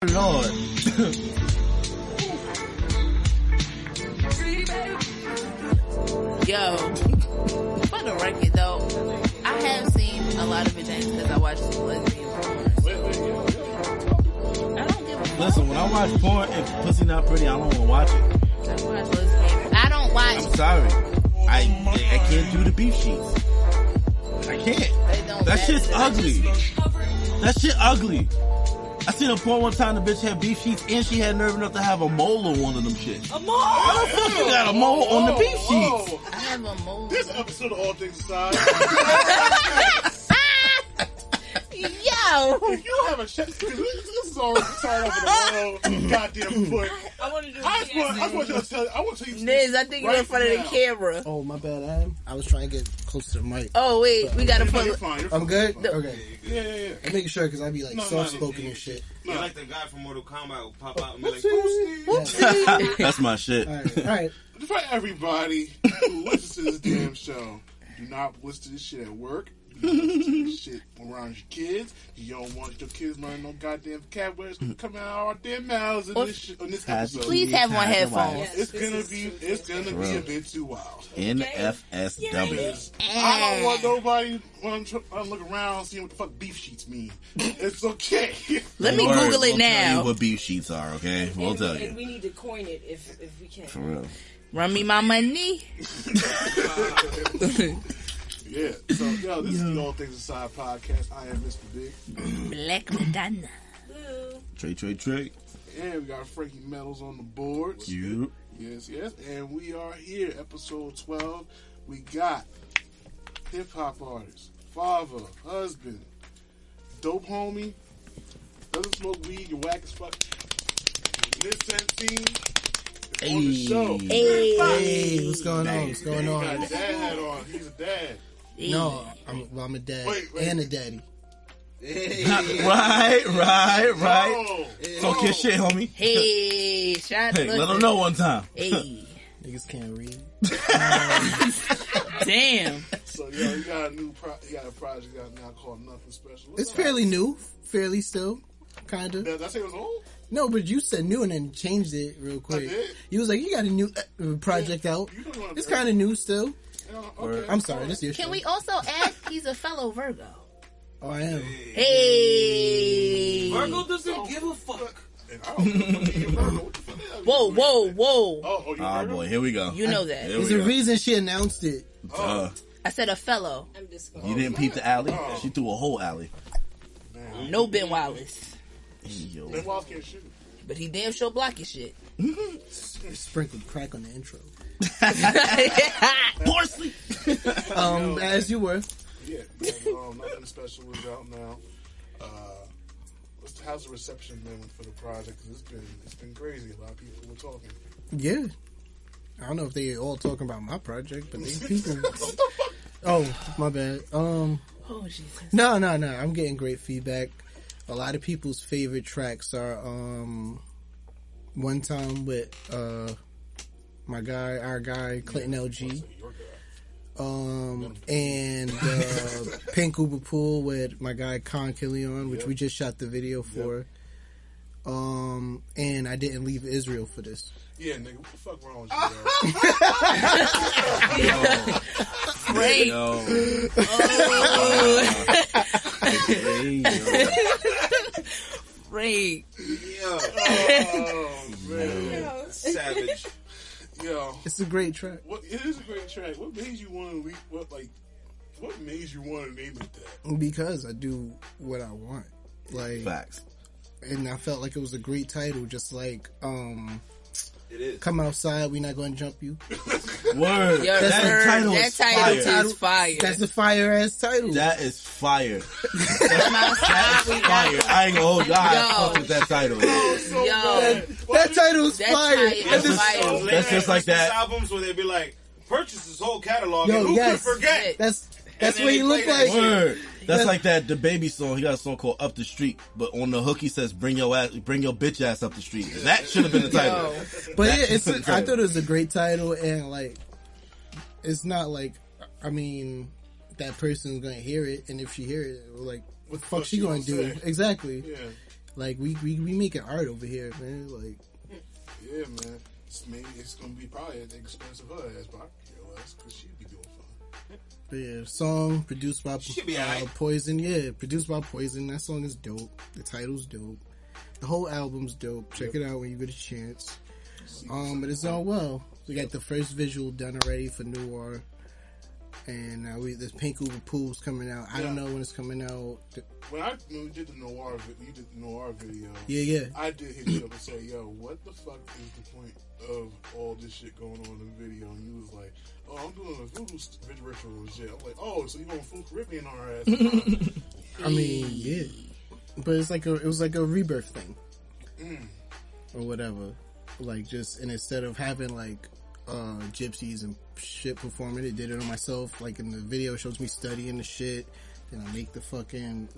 Lord. Yo, for the record though, I have seen a lot of vaginas because I watch some lesbian porn. I don't give a fuck. Listen, when I watch porn, if pussy not pretty, I don't want to watch it. I watch lesbian. I don't watch. I'm sorry. I can't do the beef sheets. I can't. That shit's ugly. That shit ugly. I seen a porn one time, the bitch had beef sheets and she had nerve enough to have a mole on one of them shit. A mole? How the fuck you got a mole on the beef sheets? I have a mole. This episode of All Things Aside. Yo! If you have a chest, this is already started off in the wrong goddamn foot. I want to do I want to tell you. Nizz, I think you're in front of the camera. Oh, my bad. I was trying to get close to the mic. Oh, wait. We got to put... You're fine. I'm good? Fine. Okay. Yeah. I'm making sure because I be like soft-spoken and shit. You're like the guy from Mortal Kombat who pop out and be like, Whoopsie. That's my shit. All right. For everybody who listens to this damn show, do not listen to this shit at work. You don't listen to this shit around your kids. You don't want your kids learning no goddamn vocabulary coming out of our damn mouths in this episode. Please have on headphones. Yes, It's gonna be a bit too wild. NFSW. I don't want nobody when I look around seeing what the fuck beef sheets mean. It's okay. Let me Google it We'll tell now. you what beef sheets are, okay? We'll tell And you. we need to coin it if we can. For real. Run me my money. Yeah. So, this is the All Things Aside podcast. I am Mr.B. Black Madonna. Trey. And we got Frankie Metalz on the boards. You. Yes. And we are here, episode 12. We got hip-hop artist, father, husband, dope homie, doesn't smoke weed, you're whack as fuck, Nizz Sentine, on the show. Hey, what's going on? He got a dad hat on. He's a dad. No, I'm a dad Wait. and a daddy. Right. Oh. Talk your shit, homie. Hey, shot. Hey, let them know one time. Hey. Niggas can't read. Damn. So, you got a project out now called Nothing Special. It's fairly new. Fairly still. Kind of. Did I say it was old? No, but you said new and then changed it real quick. I did? You was like, you got a new project out. You don't want It's kind of new still. Okay. I'm sorry, this is your Can show. we also add he's a fellow Virgo? Oh, I am. Hey. Virgo doesn't give a fuck. Whoa. Oh, Oh, Virgo? boy, here we go. You know that. Here There's we a go. reason she announced it. I said a fellow. I'm just You didn't peep the alley? She threw a whole alley. No Ben Wallace. Yo. Ben Wallace can't shoot. But he damn sure block his shit. Sprinkled crack on the intro. Parsley. As you were. Yeah, Nothing Special is out now. How's the reception been for the project? Because it's been crazy. A lot of people were talking. Yeah. I don't know if they all talking about my project, but they people. Oh, my bad. Oh, Jesus. No. I'm getting great feedback. A lot of people's favorite tracks are One Time with our guy Clinton LG. And Pink Uber Pool with my guy Con Killion, which we just shot the video for. And I didn't leave Israel for this. Yeah, nigga, what the fuck wrong with you, bro? Great. Oh, man. Savage. Yo. It's a great track. It is a great track. What made you want to what made you want to name it that? Because I do what I want. Like, Facts. and I felt like it was a great title, just like It is. Come Outside, We Not Gonna Jump You. Word. Yo, That title that is title fire. is fire. That's a fire ass title. That is fire. Come outside, we Fire. got- I ain't gonna hold you. I Yo. fuck with that title. Yo, that title is that fire. title is And this- fire. That's just like that. Albums where they be like, purchase this whole catalog. Yo, and who yes. could forget? That's And then what they he looked play that like. shit. Word. That's That's- like that the baby song. He got a song called Up the Street, but on the hook he says bring your bitch ass up the street. That should have been the title. But That yeah, should've been the I title. thought it was a great title, and like, it's not like, I mean, that person's gonna hear it, and if she hear it, like, what the fuck she gonna do? say? Exactly. Yeah. Like we making art over here, man. Like, yeah, man. Maybe it's gonna be probably at the expense of her ass, but I could care less because she'd be doing fine. but yeah, song produced by be alright. Poison. Yeah, produced by Poison. That song is dope. The title's dope. The whole album's dope. Check it out when you get a chance. But it's all well. We got the first visual done already for Noir. And this Pink Uber Pool's coming out. I don't know when it's coming out. When we did the Noir, you did the Noir video. Yeah. I did hit you up and say, "Yo, what the fuck is the point of all this shit going on in the video?" And you was like, "Oh, I'm doing a voodoo ritual and shit." I'm like, "Oh, so you going full Caribbean on her ass?" I mean, yeah, but it was like a rebirth thing, or whatever. Like just, and instead of having like gypsies and shit performing, it did it on myself. Like in the video, it shows me studying the shit. Then I make the fucking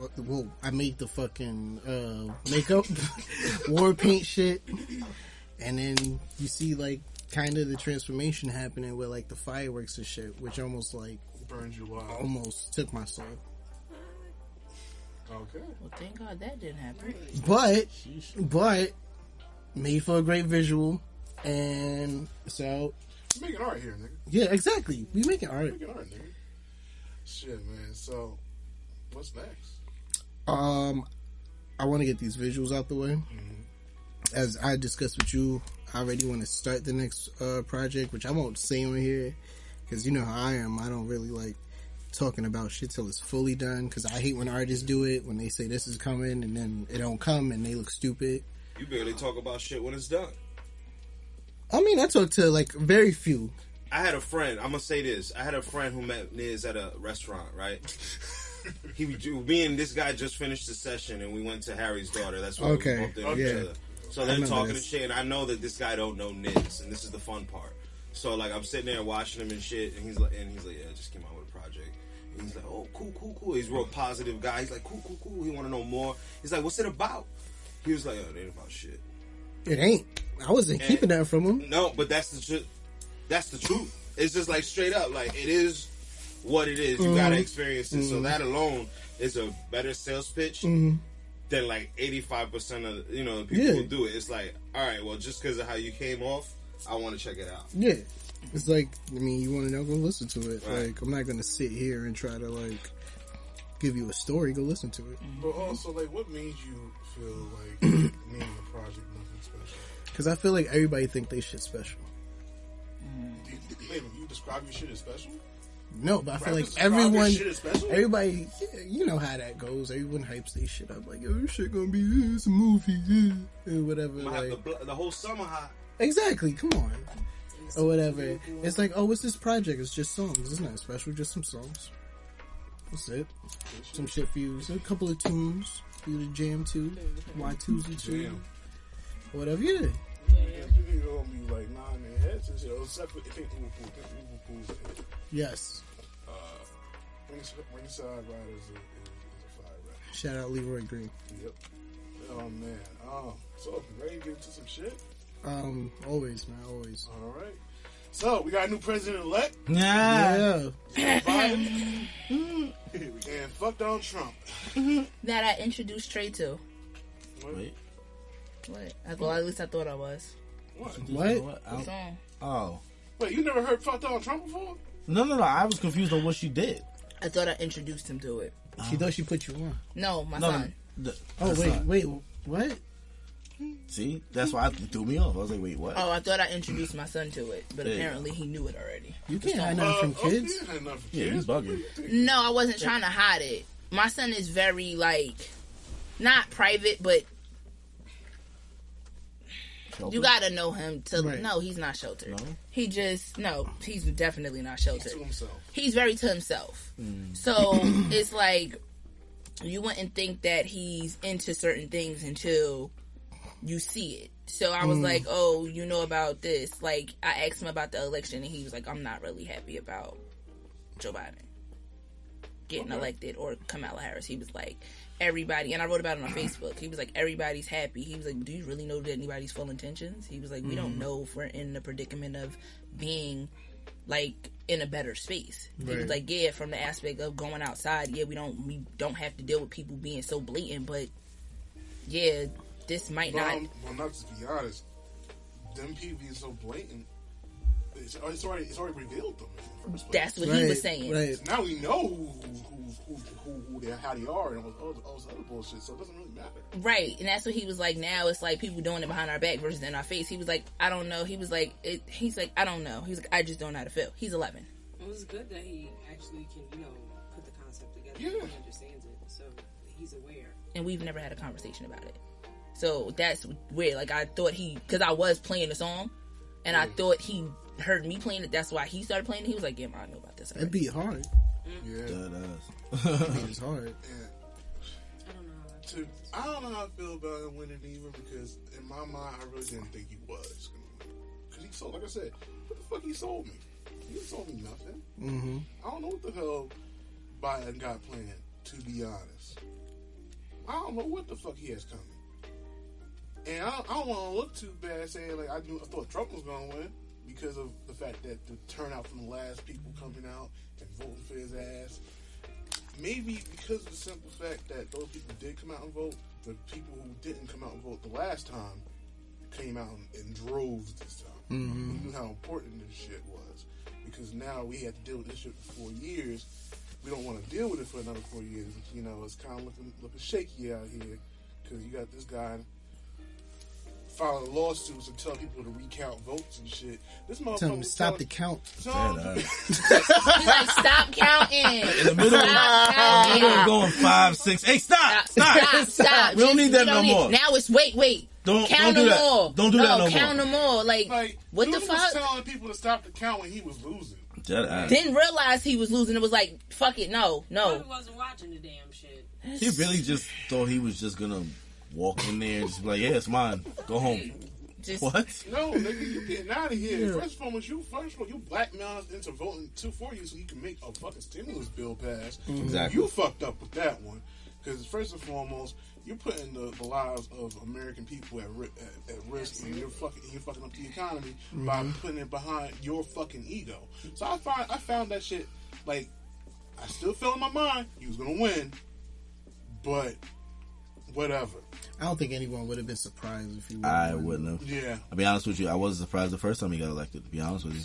makeup, war paint shit, and then you see like kind of the transformation happening with like the fireworks and shit, which almost like burns you alive. Almost took my soul. Okay. Well, thank God that didn't happen. But made for a great visual, and so You're making art here, nigga. yeah, exactly. We making art. Making art, nigga. Shit, man. So, what's next? I want to get these visuals out the way. As I discussed with you, I already want to start the next project, which I won't say on here because you know how I am. I don't really like talking about shit till it's fully done because I hate when artists do it, when they say this is coming and then it don't come and they look stupid. You barely talk about shit when it's done. I mean, I talk to like very few. I had a friend. I'm gonna say this. I had a friend who met Nizz at a restaurant. Right. Me and this guy just finished the session, and we went to Harry's daughter. That's why we bumped into each other. So they're talking and shit, and I know that this guy don't know Nizz, and this is the fun part. So like I'm sitting there watching him and shit, and he's like, yeah, I just came out with a project. And he's like, oh, cool. He's a real positive guy. He's like, cool. He want to know more. He's like, what's it about? He was like, oh, it ain't about shit. It ain't. I wasn't keeping that from him. No, but that's the truth. That's the truth. It's just like straight up, like it is what it is. You gotta experience it. So that alone is a better sales pitch than like 85% of the people who do it. It's like, all right, well, just because of how you came off, I want to check it out. Yeah, it's like, I mean, you want to know, go listen to it. Right. Like, I'm not gonna sit here and try to like give you a story. Go listen to it. But also, like, what made you feel like naming the project nothing special? Because I feel like everybody think they shit special. You describe your shit as special? No, but I feel like everybody, you know how that goes. Everyone hypes their shit up like, yo, this shit gonna be it's a movie, or whatever. Like, the whole summer hot. Exactly, come on, or whatever. It's like, oh, what's this project? It's just songs. It's not special, just some songs. That's it. Some shit for you. So a couple of tunes for you to jam to. Y2s and shit. Whatever, yeah. You gonna be like nodding their heads and shit. Except for Pink Uber Pool. Yes. Ringside Riders is a fire rap. Shout out Leroy Green. Yep. Oh man. So ready to get into some shit? Always, man, always. All right. So we got a new president-elect. Yeah. Biden. And fuck Donald Trump. That I introduced Trey to. Wait. What? At least I thought I was. What? The song. Oh. Wait, you never heard fuck Donald Trump before? No. I was confused on what she did. I thought I introduced him to it. She thought she put you on. No, my son. Wait, what? See, that's why it threw me off. I was like, wait, what? Oh, I thought I introduced my son to it, but apparently he knew it already. You can't hide nothing from kids. Yeah, he's bugging. No, I wasn't trying to hide it. My son is very, like, not private, but you gotta know him to... Right. No, he's not sheltered. No? He's definitely not sheltered. He's to himself. He's very to himself. So, it's like, you wouldn't think that he's into certain things until you see it. So I was like, oh, you know about this. Like, I asked him about the election, and he was like, I'm not really happy about Joe Biden getting elected, or Kamala Harris. He was like, everybody, and I wrote about it on Facebook. He was like, everybody's happy. He was like, do you really know that anybody's full intentions? He was like, we don't know if we're in the predicament of being, like, in a better space. Right. He was like, yeah, from the aspect of going outside, yeah, we don't have to deal with people being so blatant, but yeah, this might not. Well, not to be honest, them people being so blatant, it's already revealed them in the first place. That's what he was saying. Right. Now we know who they, how they are, and all this other bullshit. So it doesn't really matter. Right, and that's what he was like. Now it's like people doing it behind our back versus in our face. He was like, I don't know. He was like, he's like, I don't know. He's like, I just don't know how to feel. He's 11. It was good that he actually can, put the concept together. Yeah. He understands it, so he's aware. And we've never had a conversation about it. So that's weird. Like, I thought because I was playing the song, and I thought he heard me playing it. That's why he started playing it. He was like, yeah, I know about this already. That beat hard. Yeah. That beat is hard. Yeah. I don't know how I feel about him winning either, because in my mind, I really didn't think he was going to win. Because he sold, like I said, what the fuck he sold me? He sold me nothing. Mm-hmm. I don't know what the hell Biden got planned, to be honest. I don't know what the fuck he has coming. And I don't want to look too bad saying, like, I thought Trump was going to win because of the fact that the turnout from the last people coming out and voting for his ass. Maybe because of the simple fact that those people did come out and vote, the people who didn't come out and vote the last time came out in droves this time. Mm-hmm. We knew how important this shit was. Because now we had to deal with this shit for 4 years. We don't want to deal with it for another 4 years. It's kind of looking shaky out here. Because you got this guy filing lawsuits and tell people to recount votes and shit. This motherfucker Tell him to stop the count. He's like, stop counting. In the middle of going 5, 6. Hey, stop. We don't need that no more. Now it's wait. Don't count do them that. all. Don't do that no more. Count them all. Like what the fuck? He was telling people to stop the count when he was losing. Didn't realize he was losing. It was like, fuck it, no. Probably wasn't watching the damn shit. He really just thought he was just gonna walk in there and just be like, yeah, it's mine. Go home. What? No, nigga, you getting out of here. Yeah. First of all, you blackmail us into voting for you so you can make a fucking stimulus bill pass. Exactly. You fucked up with that one. Because first and foremost, you're putting the lives of American people at risk, and you're fucking up the economy by putting it behind your fucking ego. So I found that shit, like, I still feel in my mind he was gonna win, but whatever. I don't think anyone would have been surprised if he won. I wouldn't have. Yeah. I'll be honest with you, I wasn't surprised the first time he got elected, to be honest with you.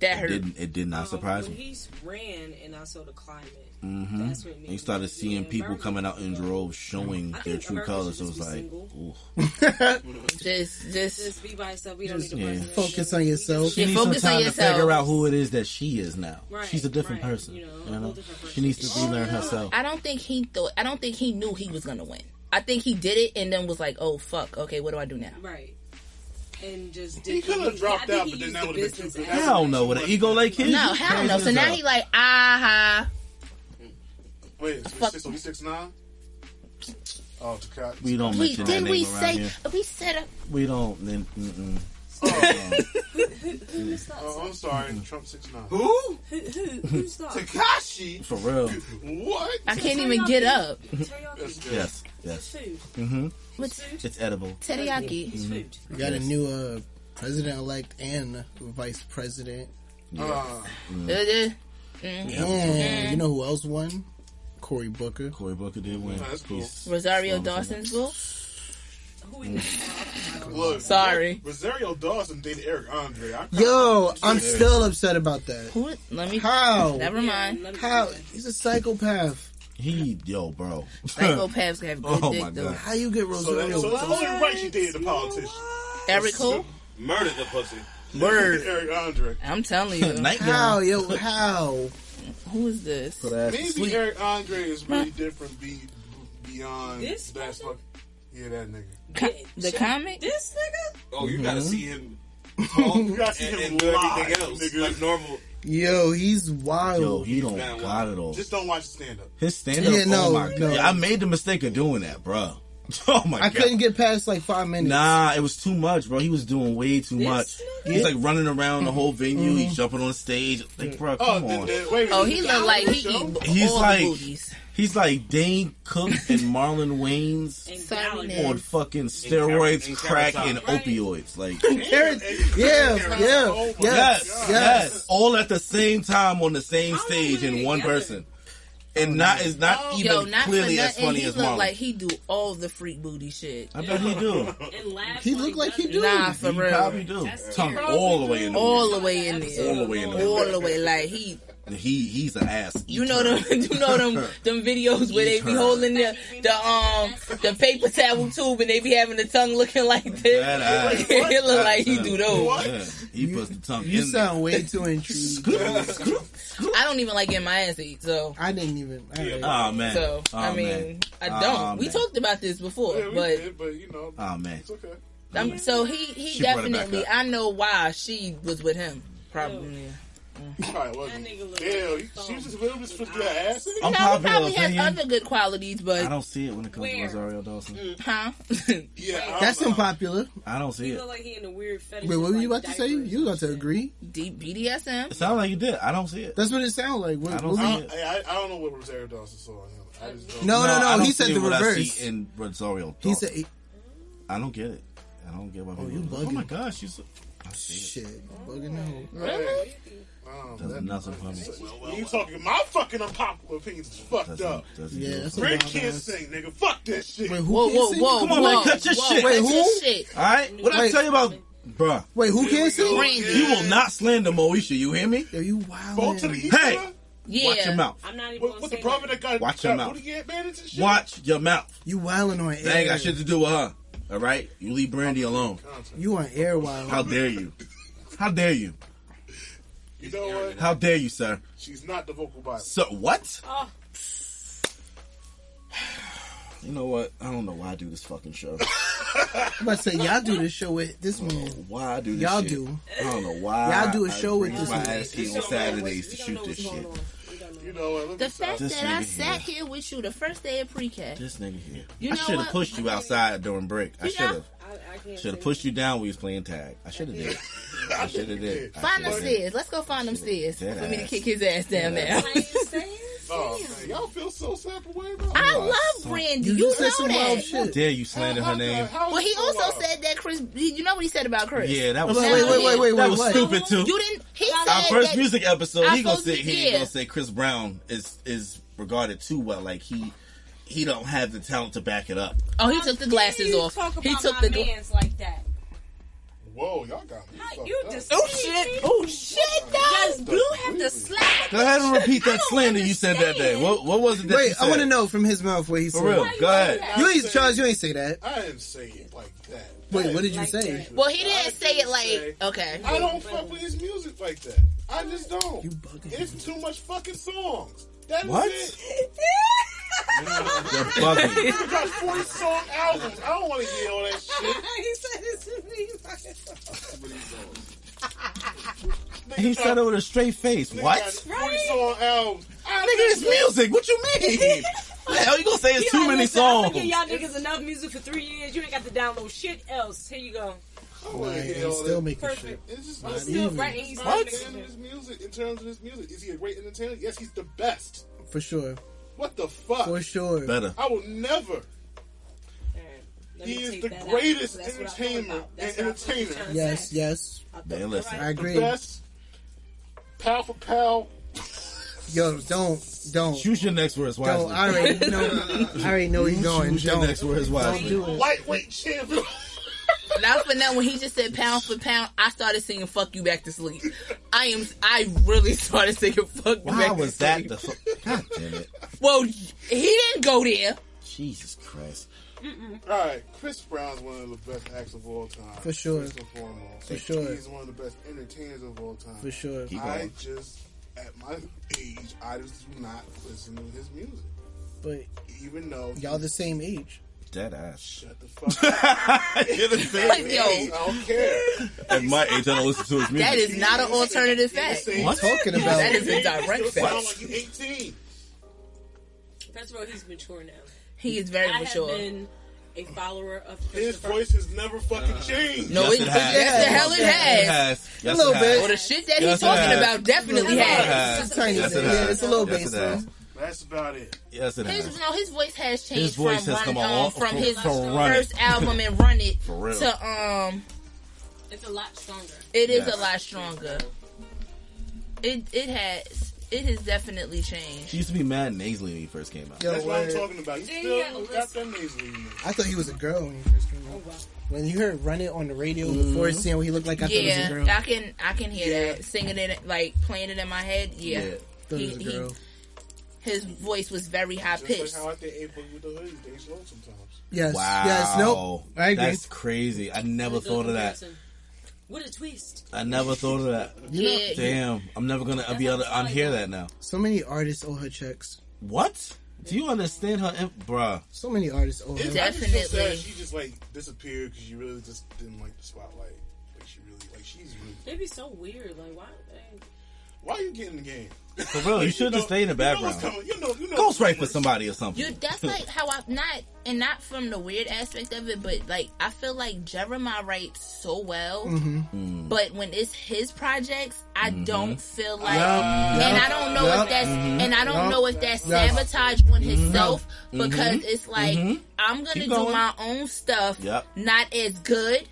That hurt. It did not surprise me. When he ran and I saw the climate, that's what you started seeing people coming out in droves showing their true colors. So it was like, ooh. just be by yourself. We don't need to focus on yourself. She needs some time to figure out who it is that she is now. Right, she's a different person. You know? She needs to relearn herself. I don't think he knew he was gonna win. I think he did it and then was like, oh fuck, okay, what do I do now? Right. And just he could have dropped out, but then that would have been too good. Hell no, with an ego like his. No, hell no. So now he like, aha. Wait, so he's 6'9"? Oh, Takashi. We don't mention that name around here. We said we don't. I'm sorry. Trump 6'9". Who Takashi. For real. What? I can't even get up. Yes. Mm-hmm. It's edible. Teriyaki. It's food. We got a new president-elect and vice president. Mm. And you know who else won? Cory Booker. Cory Booker did win. That's cool. Rosario Dawson's book. Look, sorry. Rosario Dawson dated Eric Andre. I'm still upset about that. How? Never mind. How? He's a psychopath. Bro. Psychopaths have good dick, though. How you get Rosario? So it's only right she dated a politician. Eric who? Murdered the pussy. Word. Eric Andre. I'm telling you. How? How? Who is this? Maybe Eric Andre is really different beyond this that person? fuck. Yeah, that nigga. The comic? This nigga? Oh, you gotta see him talk You gotta see him and do live, everything else nigga. like normal. Yo, he's wild. Yo, he don't got it all. Just don't watch the stand-up. His stand-up, oh my God. Yeah, I made the mistake of doing that, bro. Oh my God. I couldn't get past like 5 minutes. Nah, it was too much, bro. He was doing way too much. He's like running around the whole venue. He's jumping on stage. Like, bro, come on. He look like he eat He's all like, the booties. He's like Dane Cook and Marlon Wayans on fucking steroids, crack, and opioids. Like, yes, all at the same time on the same stage in one person. And it's not even clearly as funny as Marlon. Like he do all the freak booty shit. I bet he do. He look like he do. Nah, for real. He probably do. Tongue all the way in there. All the way in there. All the way in there. All the way. Like he's an ass. You know them videos where they be holding the paper towel tube and they be having the tongue looking like this. It look like he do those. Yeah, he puts the tongue. You in sound way too intrigued. I don't even like getting my ass eat, so I didn't even. Oh man. So I don't. We talked about this before, but you know, oh man, it's okay. So he definitely. I know why she was with him. Probably. Probably wasn't. Damn, she was just with him just for that ass. He probably has other good qualities, but I don't see it when it comes to Rosario Dawson. Huh? Yeah, that's unpopular. I don't see it. Look like he in a weird fetish. Wait, what were you about to say? You about to agree? Deep BDSM. It sounds like you did. I don't see it. That's what it sounds like. I don't see it. I don't know what Rosario Dawson saw on him. I just don't. No. He said the reverse. In Rosario Dawson. He said. I don't get it. I don't get what. You bugging? Oh my gosh, I see it. Shit, you bugging out. Really? That's nothing funny. You talking my fucking unpopular opinions is fucked up. Yeah, that's Rick can't sing, nigga. Fuck that shit. Wait, Whoa! Come on, man, cut your shit. Wait, who? All right, what I tell you about, bruh? Wait, who can't sing? You will not slander Moesha. You hear me? Yo, you wild. Both to the east. Hey, Yeah. watch your mouth. I'm not even What the brother that got watch your mouth. and shit? Watch your mouth. You wilding on air. That ain't got shit to do with her. All right, you leave Brandy alone. You on air wild. How dare you? How dare you? You know what? How dare you, sir? She's not the vocal Bible. So what? Oh. You know what? I don't know why I do this fucking show. I'm about to say, y'all do this show with this man. Why I do this Y'all shit. do. I don't know why. Y'all do a show with this my man. ass here on Saturdays to shoot this shit. You know what? The fact This that I nigga sat here. here with you the first day of pre-K. This nigga here. You I know should have what? pushed you outside during break. I should have. I Should have pushed you down when you was playing tag. I should have did. I should have did. Find them stairs. Let's go find them stairs Dead for me to ass. kick his ass down now. Oh, man, y'all feel so sad away about I Oh, love son. Brandy. You You just know said some wild that. shit. Dare you slander her name? Well, he also said that Chris. You know what he said about Chris? Yeah, that was Wait, that was what? stupid too. You didn't. He said Our first that, music episode, he gonna say yeah. gonna say Chris Brown is regarded too well. Like he don't have the talent to back it up. Oh, he took the glasses off. He took the man's like that. Whoa, y'all got me. fucked You up. just Oh shit! Just Blue have to slap. Go ahead and repeat that slander you said that day. What was it that you Wait, said? I want to know from his mouth what he said. For real, go ahead. You ain't Charles. You ain't say that. I didn't say it like that. Wait, what did you Like say? that. Well, he didn't say it like. Okay. I don't fuck with his music like that. I just don't. You bugging. It's too much fucking songs. That was What? it. You're bugging. He got 40 song albums. I don't want to hear all that shit. He said it's He said it with a straight face. Nigga What? got 40 song albums. Nigga, it's music. What you mean? What the hell you gonna say it's too many songs? I'm gonna give y'all niggas enough music for 3 years. You ain't got to download shit else. Here you go. I don't want to Right, hear he's all still that. making shit. Perfect. It's just Not not Still even. writing. He's What? not in his music. In terms of his music, is he a great entertainer? Yes, he's the best. For sure. What the fuck? For sure. Better. I will never. Let He me is take the that out. greatest That's what I'm entertainer talking about. That's and what I'm trying to entertainer. Yes, say. yes. Man, listen. I The agree. best. Pound for pound. Yo, don't. Choose your next words wisely. Don't. I already know where he's going. Choose your Don't. next words Don't wisely. do it. Lightweight champion. Now for now, when he just said pound for pound, I started singing "Fuck You Back to Sleep." I really started singing "Fuck You Why Back was to that Sleep." the God damn it. Well, he didn't go there. Jesus Christ. Alright, Chris Brown's one of the best acts of all time. For sure. First and foremost. For sure. He's one of the best entertainers of all time. For sure. Keep I going. just, at my age, I just do not listen to his music. But Even though y'all the same age. Dead ass. shut the fuck up. You're the same Like, yo, age. I don't care. At my age, I don't listen to his music. that is not an alternative fact. What? Talking That about. is a direct You sound fact. like you're 18. First of all, he's mature now. He is very I mature. have been a follower of His Christopher. voice has never fucking changed. No, Yes, it it has. yes, the hell it has. Yes, A little it bit. has. Well, the shit that Yes, he's it talking has. about definitely Yes, it has. has. It's tiny. Yes, it Yeah, has. it's a little Yes, it bass. has. That's about it. Yes, it has. His voice has changed His voice from has come Run, on from his from Run It. first album and Run It For real. to It's a lot stronger. it is Yes. a lot stronger. It has. it has definitely changed. She used to be mad nasally when he first came out. That's what I'm talking about. He still got that nasally. I thought he was a girl when he first came out. Oh, wow. When you heard "Run It" on the radio before seeing what he looked like, I thought it was a girl. I can hear that. Singing it, like playing it in my head. Yeah. Thought it was a girl. His voice was very high pitched. Just like how I think April with the hoodie, they slow sometimes. Yes. Wow. Yes. Nope. I agree. That's crazy. I never thought of that. What a twist. I never thought of that. Yeah. Damn. I'm never going to be able to unhear that now. So many artists owe her checks. What? Do you understand her? Bruh. So many artists owe her. Definitely. She just like disappeared because she really just didn't like the spotlight. Like she really, like she's really. It'd be so weird. Like why are you getting in the game? For real, you should just stay in the background. You know Ghostwrite for somebody or something. That's like how not from the weird aspect of it, but like I feel like Jeremiah writes so well, but when it's his projects, I don't feel like, and I don't know if that's, and I don't know if that's sabotage on himself because it's like I'm gonna do my own stuff, not as good,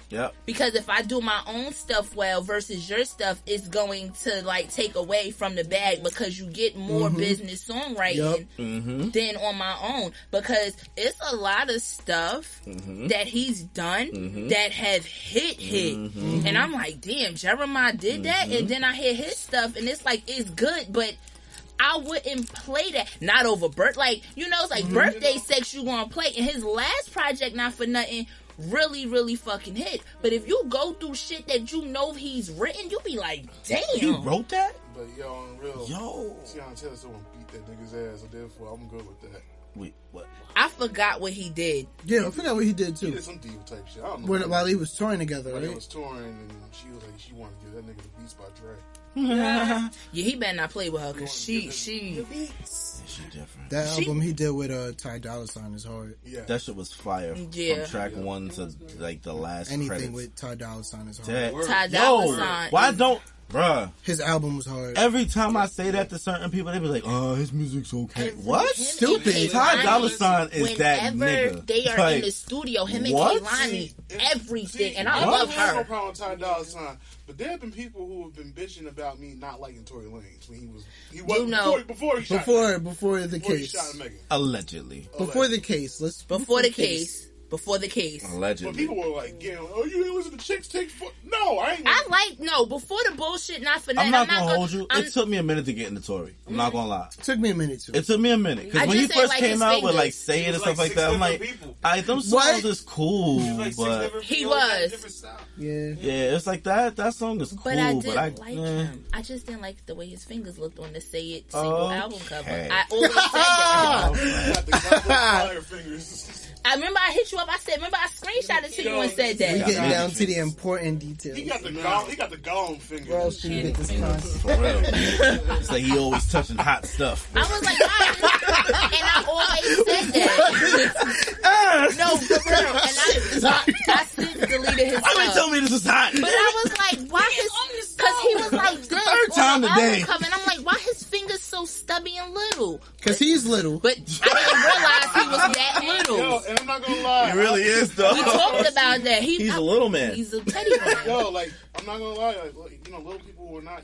because if I do my own stuff well versus your stuff, it's going to like take away from the bag because you get more business songwriting than on my own, because it's a lot of stuff that he's done that have hit, and I'm like, damn, Jeremiah did that, and then I hear his stuff, and it's like, it's good, but I wouldn't play that, not over like, you know, it's like birthday sex you gonna play, and his last project, Not For Nothing, really, really fucking hit, but if you go through shit that you know he's written, you be like, damn. He wrote that? But on real, Tiana Taylor still want to beat that nigga's ass, so therefore I'm good with that. Wait, what? I forgot what he did. Yeah, I forgot what he did too. He did some diva type shit. I don't know. While he was touring together, right? While he was touring, and she was like, she wanted to give that nigga the Beats by Trey. Yeah, he better not play with her because she different. That album he did with Ty Dolla $ign is hard. Yeah, that shit was fire. Yeah, from track 1 to like the last. Anything credits. With Ty Dolla $ign is hard. Ty Dolla $ign. Why don't? Bruh. His album was hard. Every time I say that to certain people, they be like, oh, his music's okay. What? Stupid. Ty Dolla $ign is that nigga. They are in the studio, him and Kehlani, everything. And I love her. I have no problem with Ty Dolla $ign, but there have been people who have been bitching about me not liking Tory Lanez when he was before he shot the case. He shot Megan. Allegedly. Before the case. Before the case. Allegedly. But people were like, oh, you didn't listen to Chicks Take Foot. No, I ain't. Before the bullshit, Not For Nothing. I'm not gonna hold you. It took me a minute to get into Tory. I'm not gonna lie. It took me a minute too. It took me a minute. Because when he first came out with like Say It and stuff like that, I'm like, them songs is cool. But he was. Yeah, it's like that song is cool. But I didn't like him. I just didn't like the way his fingers looked on the Say It single album cover. I always said that. I remember I hit you up. I said, remember I screenshotted to you and said that. We getting down to the important details. He got the gone finger. Where else should you get this concept? For real. It's like he always touching hot stuff. I was like, and I always said that. No, for real. And I since deleted his stuff. Why tell me this is hot? But I was like, why his, because he was like this. Third time today. And I'm like, why his fingers so stubby and little? Because he's little. But I didn't realize he was that little. Yo, and I'm not gonna lie. He really is, though. We talked about that. He's a little man. He's a teddy bear. Yo, like, I'm not gonna lie. Like, little people who are not,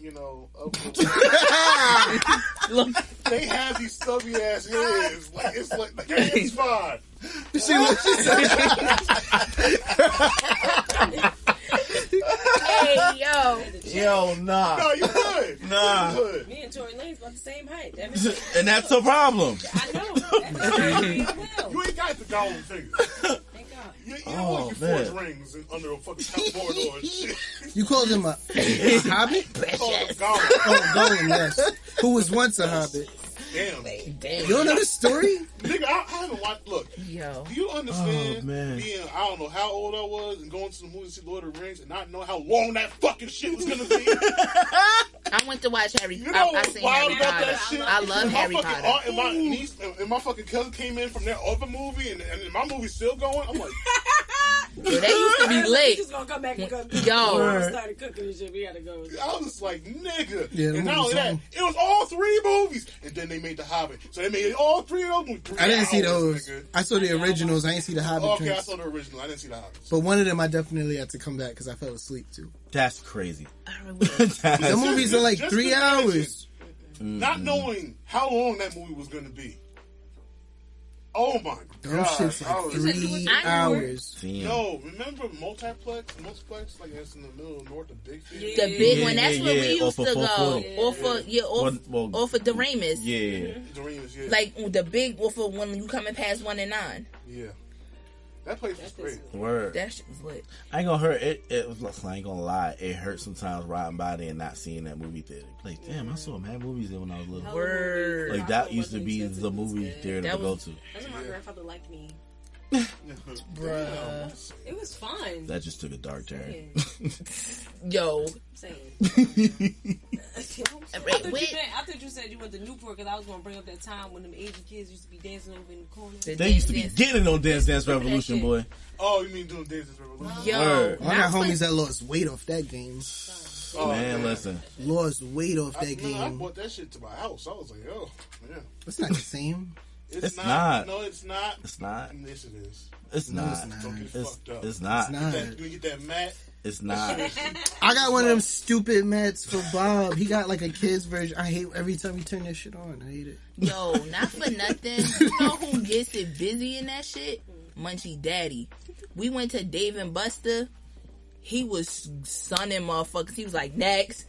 they have these stubby ass ears. Like, it's like, it's fine. See what she said? Hey, yo. Yo, nah. No, you good. Nah. You good. Me and Tory Lanez about the same height. And that's the problem. I know. You ain't got the golden finger. Thank God. You don't forge rings under a fucking cupboard or shit. You called him a hobbit? Golem, yes. Who was once a hobbit. Damn. You don't know this story? Nigga, I haven't watched. Look, yo, do you understand being, I don't know how old I was, and going to the movie to see Lord of the Rings and not know how long that fucking shit was gonna be? I went to watch Harry Potter. I seen Harry Potter. I love Harry Potter. Aunt and my niece and my fucking cousin came in from their other movie, and my movie's still going. I'm like, yo, they used to be lit. Just gonna come back and cook. Yo, started cooking and shit. We had to go. I was just like, nigga. Yeah, and not only that, it was all 3 movies, and then they made The Hobbit. So they made all 3 of those movies. I didn't see those. Nigga. I saw the originals. I didn't see The Hobbit. Okay, I saw the original. I didn't see The Hobbit. But one of them, I definitely had to come back because I fell asleep too. That's crazy. The movies are like 3 hours. not knowing how long that movie was going to be. Oh my god! Shit's like 3 hours. Yo, remember multiplex? Like that's in the middle of North, the big thing. The big one. That's where we used to go. Off of Doremus. Yeah. Doremus, yeah. Like the big off of when you coming past 1 and 9. Yeah. That place was great. Word. That shit was lit. I ain't gonna hurt it. I ain't gonna lie. It hurt sometimes riding by there and not seeing that movie theater. Like, damn, I saw mad movies there when I was little. Word. Like that used to be the movie theater to go to. That's what my grandfather liked me. Bruh. It was fun. That just took a dark turn. Yo. I thought you said you went to Newport because I was going to bring up that time when them Asian kids used to be dancing over in the corner. They used to be getting on Dance Revolution, boy. Oh, you mean doing Dance Revolution? Yo. I got homies that lost weight off that game. Oh, man, listen. Lost weight off that game. I bought that shit to my house. I was like, oh, man. It's not the same. It's not. No, it's not. It's not. Yes, it is. It's not. Don't get fucked up. It's not. Can we get that mat? It's not. I got one of them stupid mats for Bob. He got like a kid's version. I hate every time he turn that shit on. I hate it. Yo, not for nothing. You know who gets it busy in that shit? Munchie Daddy. We went to Dave and Buster. He was sunning motherfuckers. He was like, next.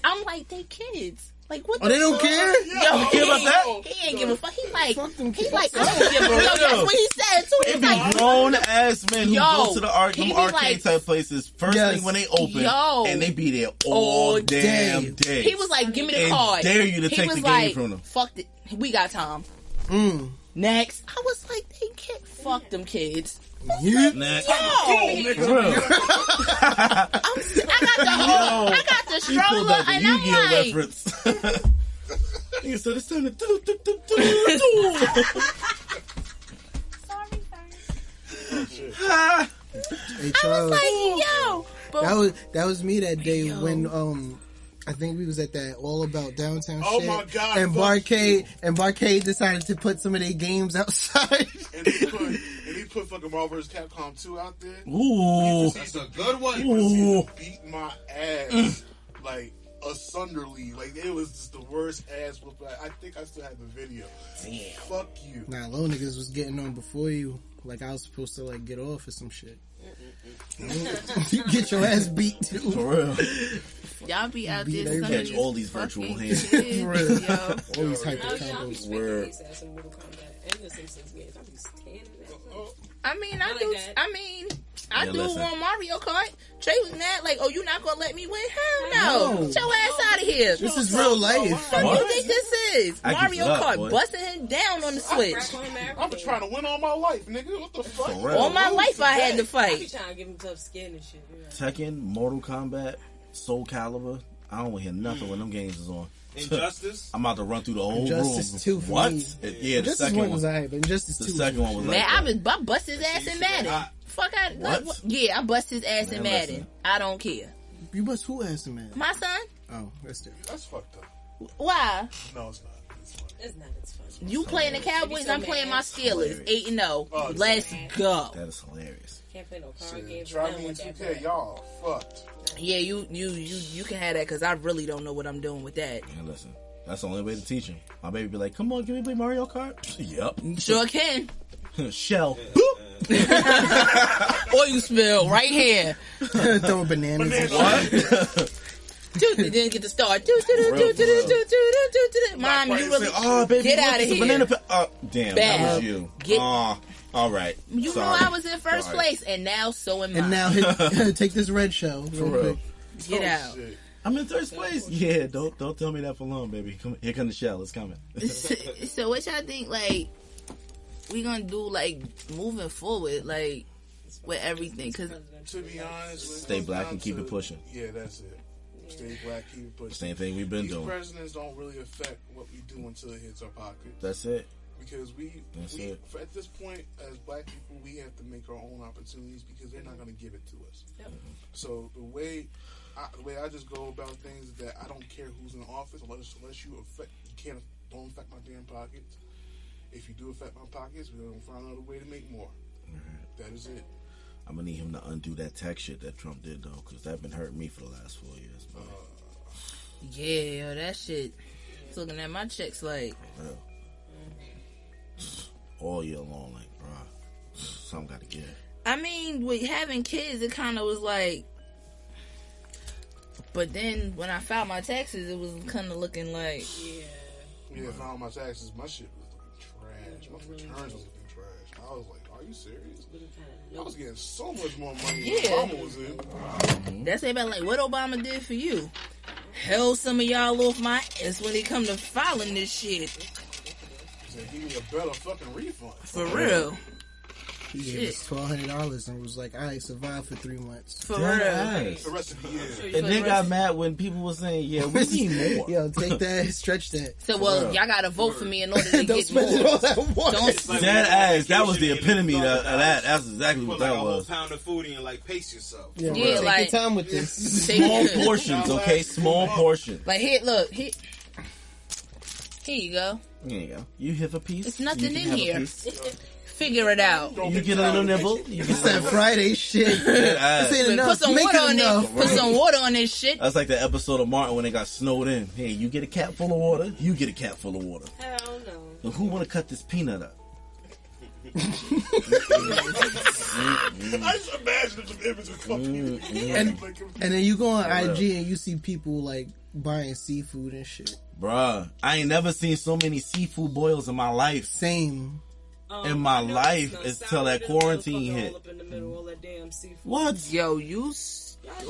I'm like, they kids. Like, what the they don't fuck? care? Yo, care about that? He ain't give a fuck. He like, I don't give a fuck. Yo, that's what he said too. It He's be like, grown ass men who go to the he be arcade like, type places first thing when they open, and they be there all damn day. He was like, give me the card. Dare you to take the game from them. Fuck it. We got time. Next. I was like, they can't fuck them kids. Next. I got the stroller and I'm like, reference. You said it's time to do. Hey, Charles, I was like, yo. That was me that day when I think we was at that All About Downtown shit. My god! And Barcade decided to put some of their games outside. And he put fucking Marvel vs. Capcom 2 out there. Ooh, that's a good one. He beat my ass like asunderly. Like it was just the worst ass whoop. I think I still have the video. Damn. Fuck you. Nah, low niggas was getting on before you. Like I was supposed to like get off or some shit. You get your ass beat too. For real. Y'all be out there catch all these virtual hands. For real. All these type of combos. Word. I do want Mario Kart. Trey was mad, like, oh, you not gonna let me win? Hell no. Get your ass out of here. This is real life. What do you think this is? Mario Kart boy. Busting him down on the Switch. I've been trying to win all my life, nigga. What the fuck? All my life I had to I be fight. trying to give him tough skin and shit. Tekken, Mortal Kombat, Soul Calibur. I don't want to hear nothing when them games is on. Injustice? I'm about to run through the whole Injustice room. 2 for What? me. Yeah, the second one was alright, but Injustice 2 the second one was like Man, that. I bust his ass in Madden. Fuck out. What? Yeah, I bust his ass in Madden. listen. I don't care. You bust who ass in man? My son? Oh, that's different. That's fucked up. Why? No, it's not. It's fine. It's not. It's fun. You playing the Cowboys, I'm playing my Steelers. 8-0. Let's go. That is hilarious. Can't play no card games. Try me in 2K, y'all fucked. Yeah, you can have that because I really don't know what I'm doing with that. Man, listen. That's the only way to teach him. My baby be like, come on, can we play Mario Kart? Yep. Sure can. Shell. Oil spill right here. Throw bananas. What? Dude, didn't get the start. Mom, you really baby, get out of here. Banana damn, Bad. that was you. All right. You Sorry. know I was in first place, and now so am I. And now take this red shell real quick. Get out. Shit. I'm in third place. Yeah, don't tell me that for long, baby. Come here, come the shell. It's coming. So what y'all think? Like we gonna do like moving forward, like with everything? Because To be honest, Stay black and keep it pushing. Yeah, that's it. Stay black, keep it pushing. Same thing we've been These doing. presidents don't really affect what we do until it hits our pocket. That's it. Because That's it. at this point, as black people, we have to make our own opportunities because they're not going to give it to us. Yep. So the way I just go about things is that I don't care who's in office unless don't affect my damn pockets. If you do affect my pockets, we're going to find another way to make more. That is it. I'm gonna need him to undo that tax shit that Trump did though, because that's been hurting me for the last 4 years. yeah, that shit. Looking at my checks like... All year long, like, bro, something got to give. I mean, with having kids, it kind of was like... But then, when I filed my taxes, it was kind of looking like... Yeah, I filed my taxes. My shit was looking trash. My returns was looking trash. I was like, are you serious? I was getting so much more money than Obama was in. That's about like what Obama did for you. Held some of y'all off my ass when they come to filing this shit. He said, give me a better fucking refund. For real. He gave us $1,200 and was like, all right, survive for 3 months. For real. The rest of the year. And then got mad when people were saying, yeah, we need more. Yo, take that, stretch that. So, well, y'all gotta vote for me in order to Don't get spend more. it all at once. Don't Dead ass. That was the epitome of that. That's exactly what that was. Put like a whole pound of food and like pace yourself. Yeah, Yeah, take like- your time with this. Small portions, okay? Small portions. Like, here, look. Here you go. There you go. You have a piece. It's nothing you in can have a here. piece. Figure it out. You get a little nibble. You It's that Friday shit. Dead ass. This ain't enough. Put some Make water it on enough. it. Put some water on this shit. That's like the episode of Martin when they got snowed in. Hey, you get a cap full of water. You get a cap full of water. Hell no. So who want to cut this peanut up? I just imagine if some images come And then you go on IG and you see people like buying seafood and shit. Bruh, I ain't never seen so many seafood boils in my life. Same. In my life, it's till that quarantine hit. Up in the middle, all that damn seafood. What? Yo, Y'all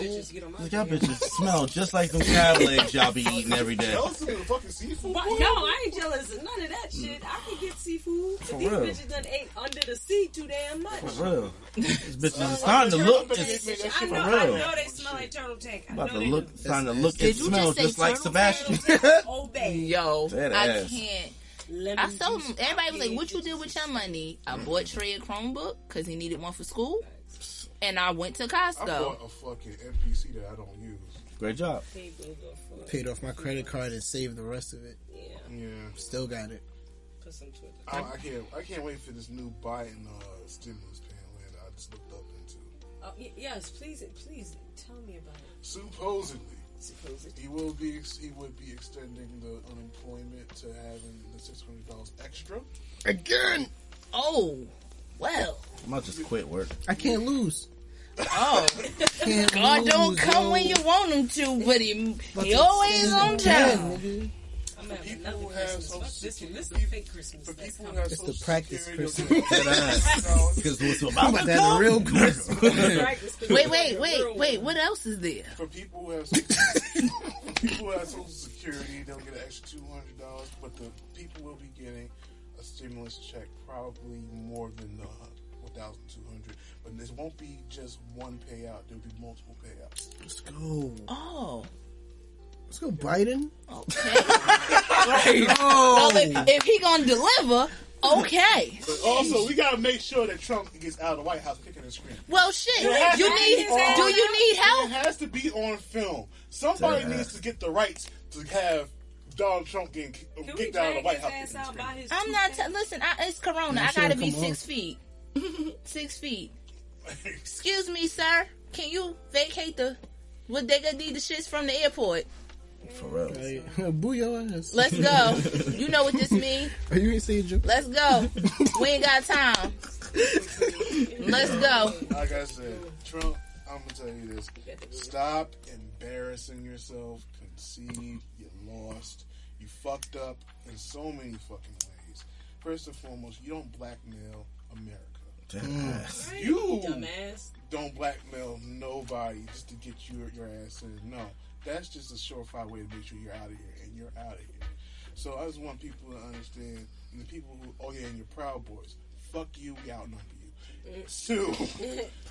bitches get on my Y'all damn- bitches smell just like them crab legs y'all be eating every day. Jealous of the fucking seafood? But, boy? no, I ain't jealous of none of that shit. I can get seafood. But these real. bitches done ate under the sea too damn much. For real. This bitch is starting to look. It's I for know, I real. know they smell like turtle tank. I About know to they look, do. starting to look and Did you smell just say just like turtle Sebastian. Oh, baby. Yo, That I ass. can't. Lemon I told juice. him, everybody was like, what you did with your money? I bought Trey a Chromebook because he needed one for school. And I went to I Costco. bought a fucking NPC that I don't use. Great job. Paid off my credit card and saved the rest of it. Yeah. Still got it. Put some Twitter. I can't wait for this new Biden stimulus plan that I just looked up into. Yes, please tell me about it. Supposedly, he would be extending the unemployment to having the $600 extra. Again! Oh, well. I might just quit work. I can't lose. Oh. Can't God lose, don't come yo. when you want him to, but he always on time. Nigga. I'm having People another who have Christmas. Social Fuck this one. Security- This is a fake Christmas. For That's people who coming. have It's the Social practice Security, Christmas. That ass. Because what's I'm about about to to have a come? real Christmas. Wait. What else is there? For people who have Social Security, they'll get an extra $200, but the people will be getting a stimulus check, probably more than 1,200. But this won't be just one payout; there'll be multiple payouts. Let's go. Oh. Let's go, Biden. Okay. Oh. So if he gonna deliver, okay. But also, we gotta make sure that Trump gets out of the White House kicking and screaming. Well, shit. Do you need It help? has to be on film. Somebody needs to get the rights to have Donald Trump getting Can we kicked out of the drag White his House. ass out by his I'm not. Listen, it's Corona. I Make sure gotta it be come 6 off. feet. 6 feet. Excuse me, sir. Can you vacate what they gonna need the shits from the airport? For real. Hey, boo your ass. Let's go. You know what this means. Are you ain't saying joke? Let's go. We ain't got time. Let's go. Like I said, Trump, I'm gonna tell you this: stop embarrassing yourself. Concede. You lost. You fucked up in so many fucking ways. First and foremost, you don't blackmail America. That ass. You dumbass. don't blackmail nobody just to get your ass in. No, that's just a surefire way to make sure you're out of here, and you're out of here. So I just want people to understand, and the people who, and you're Proud Boys, fuck you, we outnumber you. Sue.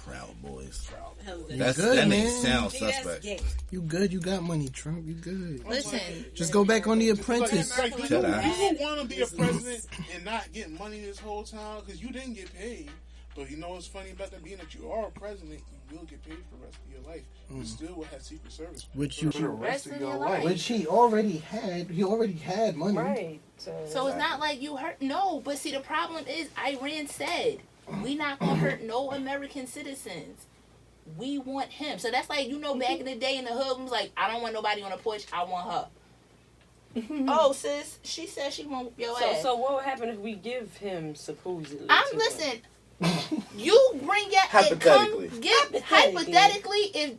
Proud Boys. Hell, That's, good, that man. name sounds that's suspect. gay. You good? You got money, Trump. You good? Listen. Just go back on The Apprentice. Like, do Shut you up. want to be a president and not get money this whole time? Because you didn't get paid. But you know what's funny about that? Being that you are a president, you will get paid for the rest of your life. You still will have Secret Service Which for the rest of your life. Which he already had. He already had money. Right. So it's not like you hurt. No, but see, the problem is Iran said we not gonna hurt no American citizens. We want him. So that's like, back in the day in the hood, it was like, I don't want nobody on the porch. I want her. Oh, sis, she said she won't whoop your ass. So what would happen if we give him supposedly? Listen. You bring your hypothetically. If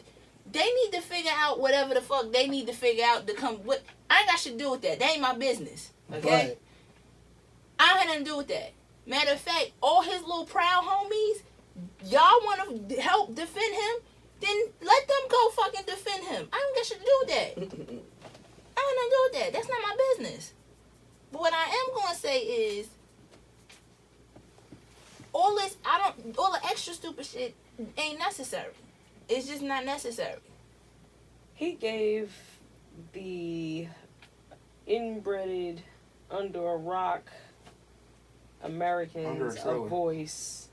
they need to figure out whatever the fuck they need to figure out to come with, I ain't got shit to do with that. That ain't my business. Okay. Right. I don't have nothing to do with that. Matter of fact, all his little proud homies, y'all want to help defend him, then let them go fucking defend him. I don't got shit to do with that. I don't have nothing to do with that. That's not my business. But what I am going to say is, all the extra stupid shit ain't necessary. It's just not necessary. He gave the inbred under a rock Americans a voice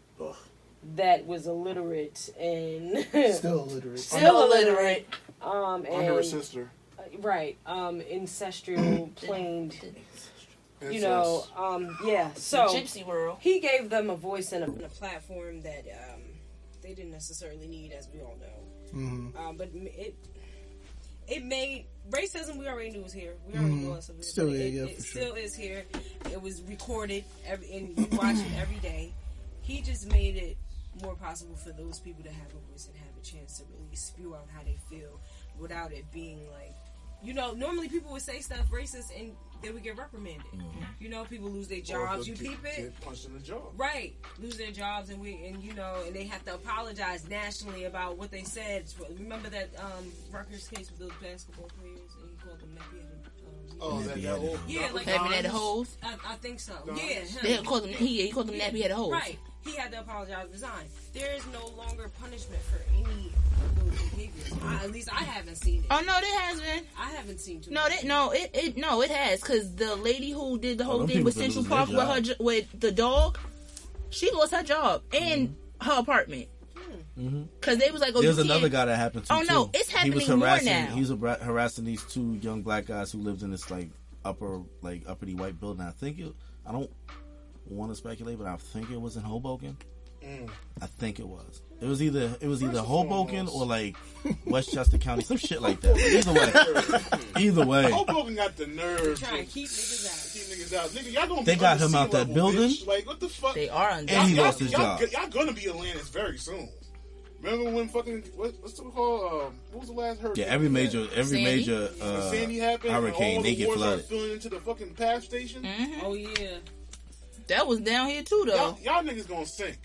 that was illiterate and still illiterate. And under a sister. Right. Ancestral planed. You know, so Gypsy world. He gave them a voice and a platform that they didn't necessarily need, as we all know. Mm-hmm. But it made racism. We already knew was here. We already knew it was still it still is here. It was recorded, and you watch it every day. He just made it more possible for those people to have a voice and have a chance to really spew out how they feel without it being like, you know, normally people would say stuff racist and they would get reprimanded. Mm-hmm. You know, people lose their jobs. You peep it? Get punched in the jaw. Right. Lose their jobs and they have to apologize nationally about what they said. Remember that Rutgers case with those basketball players and he called them nappy-headed old. Yeah, like nappy-headed hoes? I think so. No. Yeah. He called them nappy-headed hoes. Right. He had to apologize, resign. There is no longer punishment for any of those behaviors. At least I haven't seen it. Oh no, there has been. I haven't seen too much. It has, because the lady who did the whole thing with Central Park with the dog, she lost her job and her apartment. Because they was like, there's another guy that happened to. Oh no, it's happening more now. He was harassing these two young black guys who lived in this uppity white building. I don't want to speculate, but I think it was in Hoboken. I think it was. It was either Hoboken or like Westchester County, some shit like that. Either way. Hoboken got the nerve to keep niggas out. Nigga, y'all gonna they got him out that building. Bitch. Like, what the fuck? They are on. And he lost his job. Y'all gonna be Atlantis very soon. Remember when fucking what's it called? What was the last hurricane? Yeah, every major Sandy happened, hurricane, and they get flooded. Filling into the fucking path station. Mm-hmm. Oh yeah, that was down here too, though. Y'all niggas gonna sink.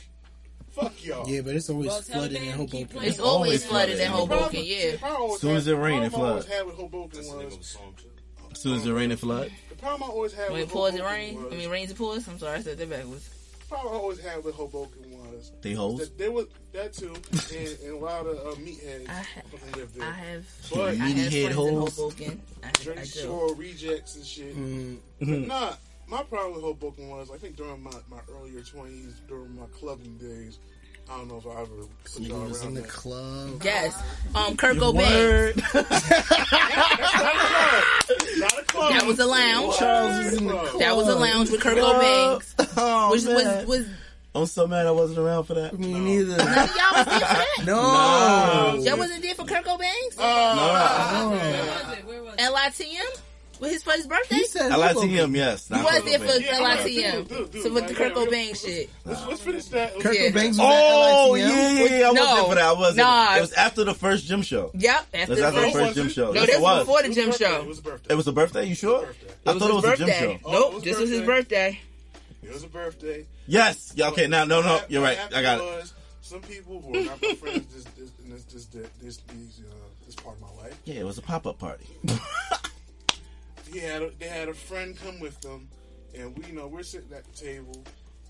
Fuck y'all. Yeah, but it's always flooded in Hoboken. It's always flooded in Hoboken. Yeah. As soon as it rains, it floods. As soon as it rains, it floods. The problem I always had when it pours, it rains. I mean, rains, it pours. I'm sorry, I said that backwards. The problem I always had with Hoboken was they hoes. They were that too, and a lot of meatheads lived there. I have meathead hoes. Hoboken. Drake Shore rejects and shit. But nah, my problem with Hoboken was I think during my earlier 20s, during my clubbing days. I don't know if I ever put y'all around in the club. Yes. Kurt Cobain. Not a club. That was a lounge. Charles was in the club. That was a lounge with Kurt Cobain. Oh, which was I'm so mad I wasn't around for that. Me neither. None of y'all was there for that? No. Y'all wasn't there for Kurt Cobain's? Where was it? LITM? With his first birthday? He said LITM, yes. You was there for LITM. So with the Kurt Cobain shit. Let's finish that. Kurt Cobain's was at LITM? Yeah, I wasn't there for that. I wasn't. Nah. It was after the first gym show. Yep. After the first gym show. No, this was before the gym show. It was a birthday. It was a birthday? You sure? I thought it was a gym show. Nope, this was his birthday. It was a birthday. Yes. Yeah, okay, now, no. You're right. I got it. Some people who are not my friends this part of my life. Yeah, it was a pop-up party. They had a friend come with them, and we're sitting at the table,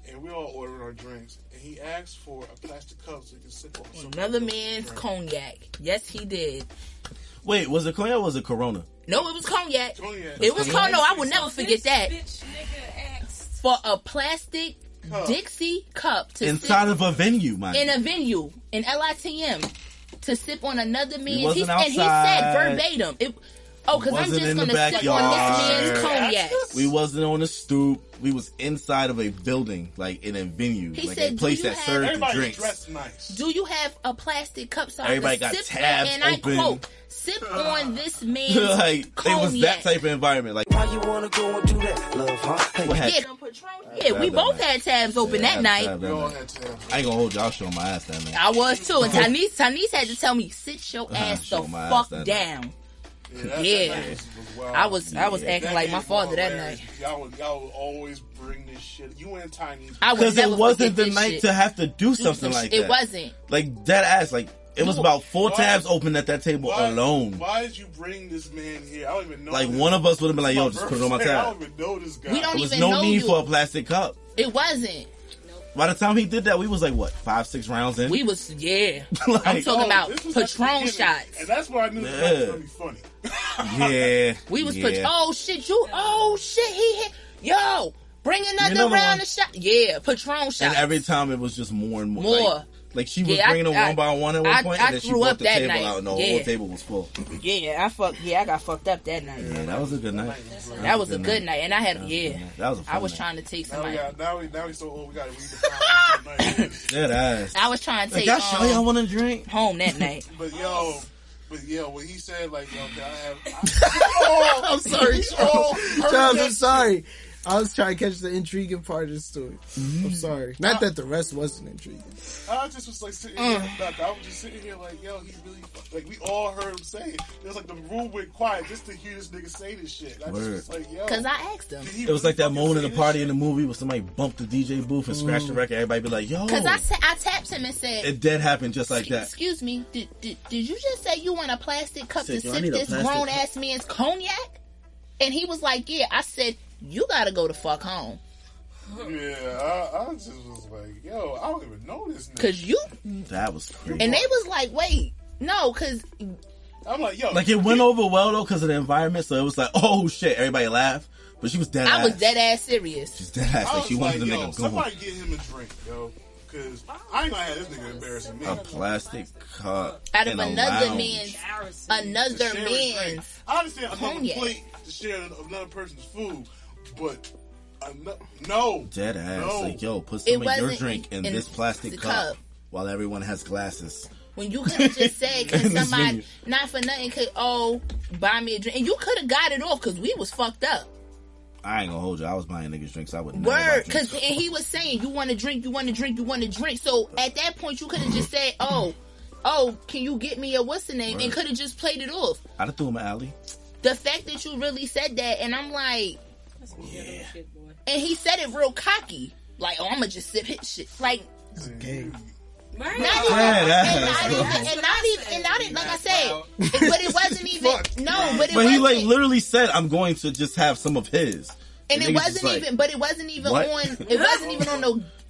and we're all ordering our drinks, and he asked for a plastic cup so he can sip on another man's cognac. Yes, he did. Wait, was it cognac or was it Corona? No, it was cognac. It was cognac. No, I would never forget that. Bitch nigga asked for a plastic Dixie cup to inside of a venue, man. In a venue in LITM to sip on another man's. He said verbatim. Because I'm just going to sip on this man's cognac. We wasn't on a stoop. We was inside of a building, like in a venue, he like said, a place that served drinks. Dressed nice. Do you have a plastic cup so everybody I can got sip tabs and open. I quote, sip on this man's like cognac. it was that type of environment. Like, why you wanna go and do that, love, huh? Hey, Yeah, we both had tabs open that night. I ain't gonna hold y'all showing my ass that night. I was too, and Tanise had to tell me, sit your ass the fuck down. Yeah, I was acting like my father that night. Y'all would always bring this shit. You and Tiny. Because it wasn't the night to have to do something like that. It wasn't. Like, that ass, like, it was about 4 tabs open at that table alone. Why did you bring this man here? I don't even know. Like, one of us would have been like, yo, just put it on my tab. I don't even know this guy. There was no need for a plastic cup. It wasn't. By the time he did that, we was like, what, 5-6 rounds in? We was, yeah. Like, I'm talking about Patron shots. And that's why I knew this was going to be funny. Yeah. We was oh shit, he hit, yo, bring another round of shot. Yeah, Patron shots. And every time it was just more and more. Like she was bringing them one by one at one point, and then she brought the table out, and the whole table was full. Yeah, I got fucked up that night. Yeah, that was a good night. That was a good night, and I had that was a fun I was night. Trying to take somebody. Now we so old, we gotta read the comments. That ass. I was trying to take. Y'all sure y'all want to drink home that night? But when he said like, yo, can I have? I'm sorry, Charles. I'm sorry. I was trying to catch the intriguing part of the story. I'm sorry. Not that the rest wasn't intriguing. I just was like sitting here. I was just sitting here like, yo, he really like. We all heard him say it. It was like the room went quiet just to hear this nigga say this shit. I just was like, yo. Because I asked him. It was like that moment in the party in the movie where somebody bumped the DJ booth and scratched the record. Everybody be like, yo. Because I tapped him and said. It did happen just like that. Excuse me. Did you just say you want a plastic cup to sip this grown ass man's cognac? And he was like, yeah. I said, you gotta go the fuck home. Yeah, I just was like, yo, I don't even know this nigga. Cause you. That was crazy. And they was like, wait, no, cause. I'm like, yo. Like it went over well though because of the environment, so it was like, oh shit, everybody laughed. But she was dead ass. I was dead ass serious. She's dead ass. Like she wanted the nigga to go somebody get him a drink, yo. Cause I ain't gonna have this nigga embarrassing me. A plastic cup. Out of another man's. I understand cognac. Another plate to share another person's food, but no. Dead ass. No. Like, yo, put some of your drink in this plastic cup while everyone has glasses. When you could have just said, can somebody, not for nothing, buy me a drink. And you could have got it off because we was fucked up. I ain't gonna hold you. I was buying niggas drinks. I wouldn't. Word, because and he was saying, you want to drink, you want to drink, you want to drink. So at that point, you could have just said, oh, can you get me a what's the name? Word. And could have just played it off. I'd have threw him an alley. The fact that you really said that, and I'm like, yeah. And he said it real cocky, like, oh, I'm gonna just sip his shit, like, okay. Not even, like I said, but it wasn't even, but he like literally said, I'm going to just have some of his. And it wasn't even, but it wasn't even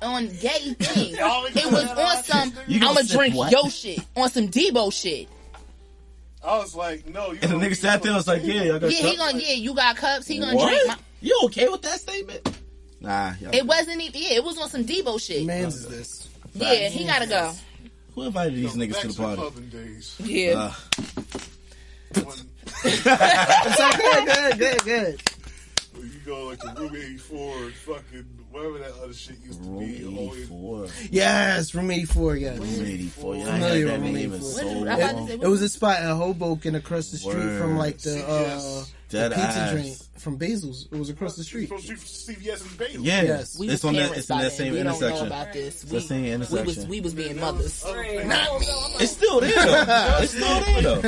on gay thing. It was on some, I'm gonna drink your shit, on some Debo shit. I was like, no. And the nigga sat there and was like, yeah, I got cups. You got cups, he gonna drink my. You okay with that statement? Nah. It wasn't even, it was on some Debo shit. Man's is this. Yeah, he gotta go. Who invited these niggas to the party? Days. Yeah. Good. You go like the Room 84 and fucking whatever that other shit used to be. Room 84. Yes, Room 84. Yes. Room 84. Yeah, Familiar that with name Room is 84. so It was a spot in Hoboken across the street from like the pizza joint from Basil's. It was across the street. From CVS and Basil's. Yeah, yes. It's on that. It's in that same intersection. Don't know about this. The same intersection. We was being mothers. It's still there though. It's still there though.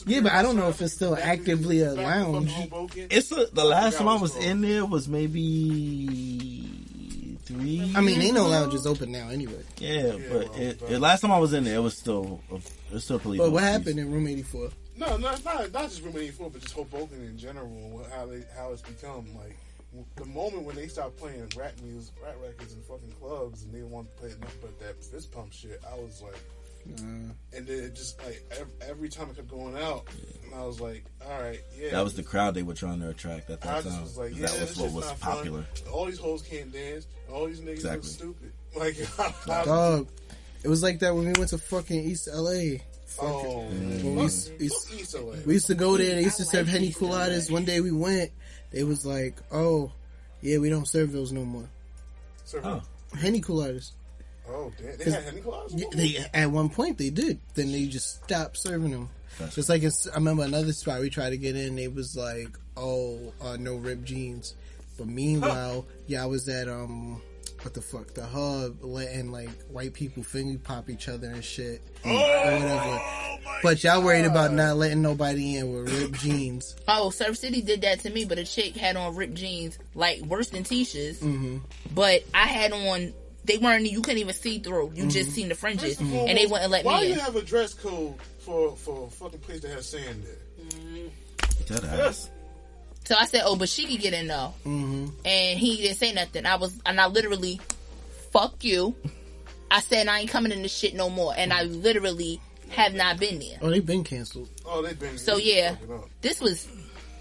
Yeah, but I don't know if it's still actively a lounge. The last time I was in there was maybe 3. I mean, ain't no lounges open now anyway. Yeah, but the last time I was in there, it was still pretty. But what happened in Room 84? No, not just Room 84, but just Hoboken in general. How it's become like the moment when they stopped playing rap records in fucking clubs, and they want to play nothing but that fist pump shit. I was like, and then it just like every time it kept going out, and I was like, all right, yeah. That was the crowd they were trying to attract at that time. Was like, that was what was popular. Fun. All these hoes can't dance. All these niggas look stupid. Like, dog, it was like that when we went to fucking East LA. We used to go there. They used to serve Henny Coladas. One day we went. They was like, "Oh, yeah, we don't serve those no more." Henny Coladas. Oh, damn. They had Henny Coladas? At one point they did. Then they just stopped serving them. Just like I remember another spot we tried to get in, they was like, oh, no ripped jeans. But meanwhile, I was at, what the fuck, the Hub, letting like white people finger pop each other and shit. Or whatever. But y'all worried about not letting nobody in with ripped jeans. Oh, Surf City did that to me, but a chick had on ripped jeans, like worse than Tisha's. But I had on, they weren't, you couldn't even see through. You just seen the fringes. And they wouldn't let me in. Why do you have a dress code for a fucking place that has sand there? That ass. So I said, oh, but she could get in though. And he didn't say nothing. I literally, fuck you. I said, I ain't coming in this shit no more. And I literally have not been there. Oh, they've been canceled. Oh, they've been. So yeah, this was.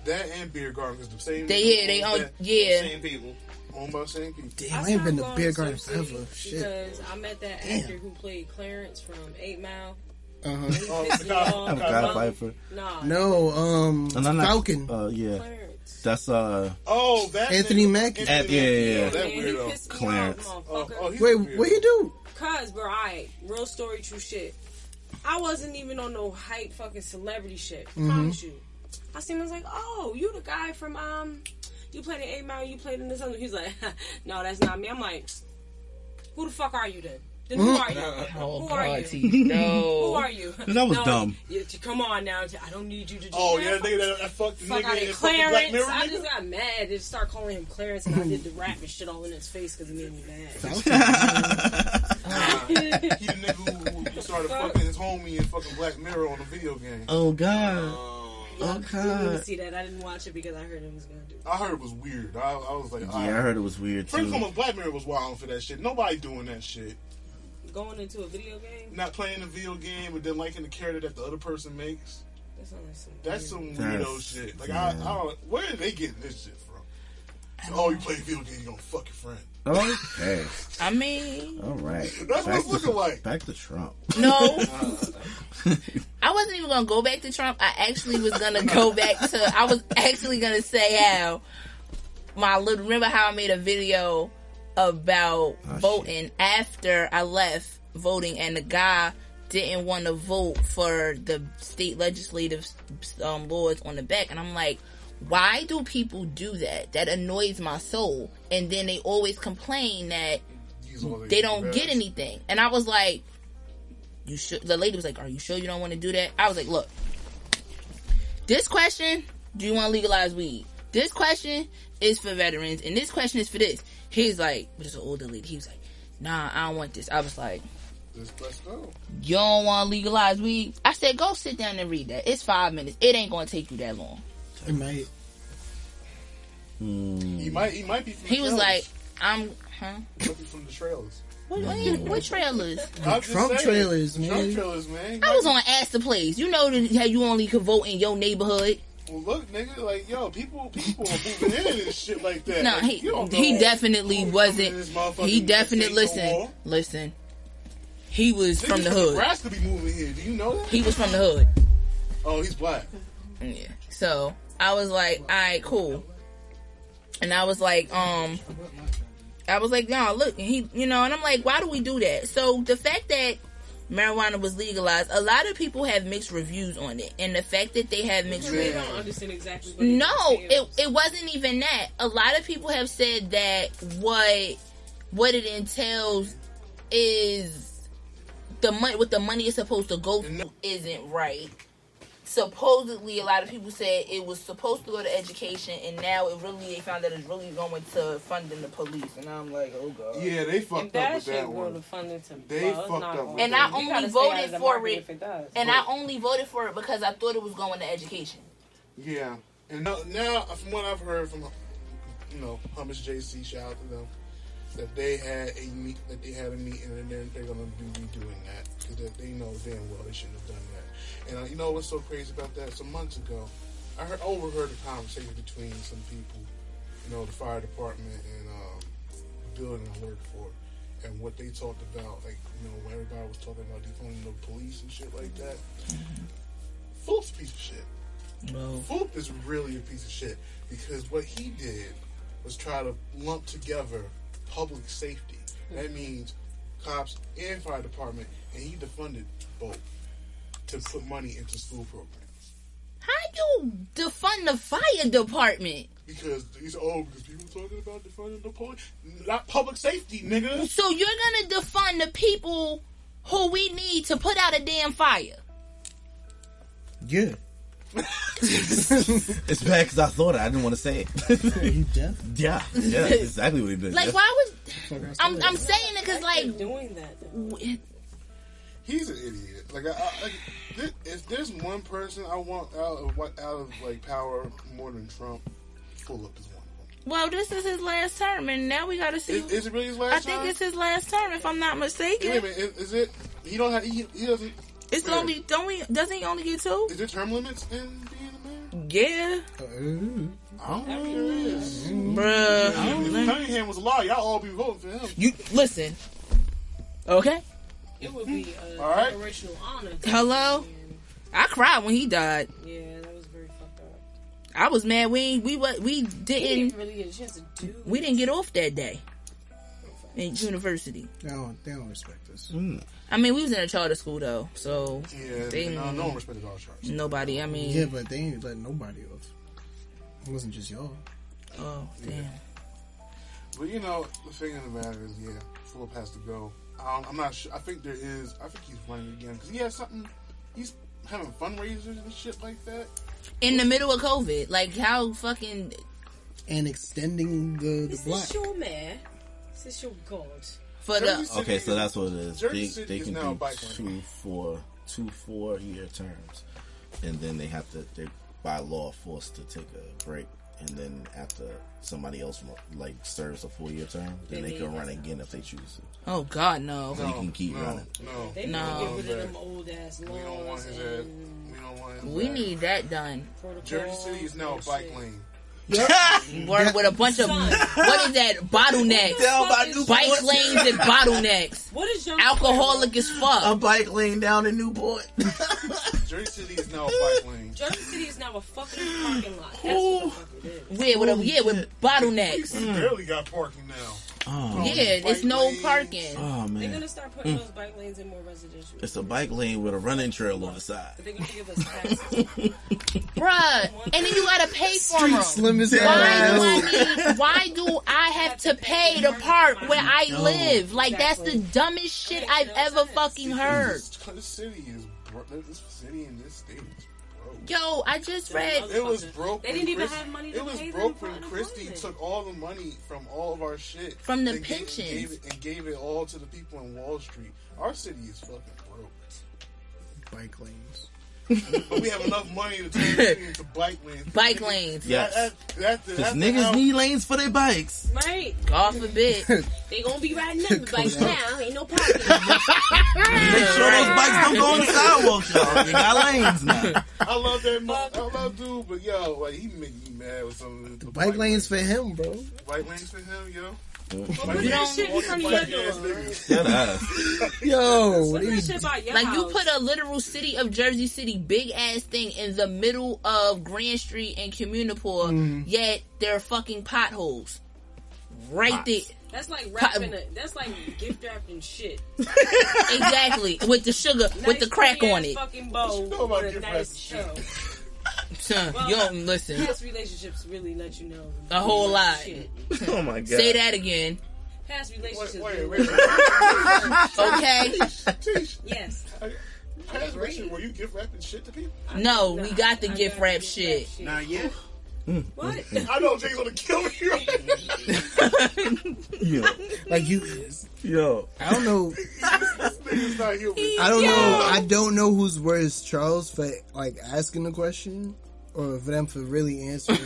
That and Beer Garden is the same. They own, Same people. Owned by the same people. Damn, I ain't been to Beer Garden forever. Shit. Because I met that actor who played Clarence from 8 Mile. Viper. No, Falcon. Yeah. Clarence. That's that's Anthony Mackie. Yeah. That weirdo. Clarence. Wait, what you do? Cause, bro, real story, true shit. I wasn't even on no hype fucking celebrity shit. Promise you. I seen him, I was like, oh, you the guy from you played in 8 Mile, you played in this other. He's like, no, that's not me. I'm like, who the fuck are you then? Then who are you? Oh, who are God, you? No. Who are you? That was dumb. Come on now. I don't need you to do that. That fucked the fuck out nigga of Clarence. Black Mirror, I just got mad. Just start calling him Clarence, and I did the rap and shit all in his face because it made me mad. He the nigga who started fucking his homie in fucking Black Mirror on the video game. Oh God. I didn't see that. I didn't watch it because I heard it was gonna do it. I heard it was weird. I was like, I heard it was weird too. First of all, Black Mirror was wild for that shit. Nobody doing that shit. Going into a video game? Not playing a video game and then liking the character that the other person makes. That's some weirdo shit. Like I don't. Where are they getting this shit from? Oh, you play a video game, you gonna fuck your friend. Okay. I mean, all right. That's what it's looking like. Back to Trump. No, I wasn't even gonna go back to Trump. I actually was gonna go back to. I was actually gonna say how remember how I made a video about voting after I left voting, and the guy didn't want to vote for the state legislative laws on the back, and I'm like, why do people do that? That annoys my soul. And then they always complain that they don't get anything. And I was like, you should. The lady was like, are you sure you don't want to do that? I was like, look, this question, do you want to legalize weed? This question is for veterans, and this question is for this. He's like, but it's an older lady. He was like, nah, I don't want this. I was like, let's go. You don't want to legalize weed? I said, go sit down and read that. It's 5 minutes. It ain't going to take you that long. It might. He might be from He was like, Might be from the trailers. What trailers? Trump trailers, man. Trump trailers, man. I was on Ask the Place. You know how you only could vote in your neighborhood. Well, look, nigga, like, yo, people are moving into this shit like that. No, like, he definitely wasn't. He definitely, listen. He was from the hood. Nebraska be moving here. Do you know that? He was from the hood. Oh, he's black. Yeah. So I was like, all right, cool. And I was like, no, look, and he, and I'm like, why do we do that? So the fact that marijuana was legalized, a lot of people have mixed reviews on it, and the fact that they have mixed reviews, don't understand exactly it wasn't even that. A lot of people have said that what it entails is the money, what the money is supposed to go to isn't right. Supposedly, a lot of people said it was supposed to go to education, and now they found that it's really going to funding the police. And I'm like, oh god. Yeah, they fucked up with that one. They fucked up. And I only voted for it. And I only voted for it because I thought it was going to education. Yeah, and now from what I've heard from, Hummus JC, shout out to them, that they had a meeting, and they're going to be redoing that because they know damn well they shouldn't have done that. And you know what's so crazy about that? Some months ago, I overheard a conversation between some people, the fire department and the building I worked for, and what they talked about, like, when everybody was talking about defunding the police and shit like that. Foop's a piece of shit. No. Foop is really a piece of shit because what he did was try to lump together public safety. That means cops and fire department, and he defunded both. to put money into school programs. How you defund the fire department? Because people talking about defunding the police, not public safety, nigga. So you're gonna defund the people who we need to put out a damn fire? Yeah. It's bad because I thought it. I didn't want to say it. You deaf? Yeah, exactly what he did. Like, why was I'm saying it because like doing that? He's an idiot. Like, if there's one person I want out of like power more than Trump, pull up is one of them. Well, this is his last term, and now we got to see. Is it really his last term? I think it's his last term, if I'm not mistaken. Wait a minute, is it? He don't have. He doesn't. It's only doesn't he only get 2? Is there term limits in being a mayor? Yeah. I don't know if there is. Bruh. If Cunningham was alive, y'all all be voting for him. You listen. Okay. It would be right. original honor. Hello. I cried when he died. Yeah, that was very fucked up. I was mad. We He didn't didn't really get a chance to do. we didn't get off that day in university. They don't respect us. I mean, we was in a charter school though, so Yeah, no one respected our charts. nobody. I mean, Yeah, but they ain't let nobody off. It wasn't just y'all. oh damn. But the thing of the matter is, Philip has to go. I'm not sure. I think he's running again because he has something. He's having fundraisers and shit like that In the middle of COVID, like how fucking And extending the Is block. this your man? Is this your god? for Jersey the City Okay, so that's what it is. Jersey City They is can now a do bike lane. two 4-year terms, and then they by law forced to take a break, and then after somebody else like serves a 4-year term, then they can run again if they choose to. oh god no. So you can keep running. No, They No. need to get rid of them old ass laws. we don't want his head. We don't want his We head. need that done. Jersey City is now a bike lane. Work with a bunch of what is that bottlenecks? Bike lanes and bottlenecks. What is your Alcoholic as fuck. A bike lane down in Newport. Jersey City is now a bike lane. Jersey City is now a fucking parking lot. That's what the fuck it is. With bottlenecks. We barely got parking now. Oh, Yeah, there's no parking. oh They're man, gonna start putting those bike lanes in more residential. it's a bike lane with a running trail on the side. But they're gonna give us passes. Bruh. And then you gotta pay for them. Slim as hell. Why do I have to pay to park where I live? Like, that's the dumbest shit I've ever fucking heard. This city is this city in this state is broke. Yo, I just read. It was broke. They didn't even have money to It was pay them broke for when Christie unemployment. took all the money from all of our shit From the and pensions. gave it all to the people in Wall Street. Our city is fucking broke. Bike lanes. But we have enough money to turn it into bike lanes. Bike lanes. Yes. That's Because niggas need lanes for their bikes. Right? God forbid. They gonna be riding them bikes now. Ain't no parking. Make sure those bikes don't go on the sidewalks, y'all. They got lanes now. I love that. I love dude, but yo, like he make me mad with some of the Bike lanes for him, bro. Bike lanes for him, yo. Put that shit in front of your door. Shut up. Yo, Put that shit by your Like, you house. put a literal city of Jersey City big ass thing in the middle of Grand Street and Communipaw, yet there are fucking potholes right there. That's like wrapping it. That's like gift wrapping shit. Exactly, with the sugar, with the crack on it. Fucking bow know about with a gift nice wrapping show. Son, you don't listen. Past relationships really let you know A whole lot. shit. Oh my god. Say that again. Past relationships. Wait. Okay. Teach. Yes. Past relationship, were you gift wrapping shit to people? No, we got the gift wrap shit. Not yet. What? I know Jay's gonna kill me right now. Yo. like you. Yo. I don't know. This nigga's not human. I don't know. I don't know who's worse, Charles for like asking the question, or for them for really answering.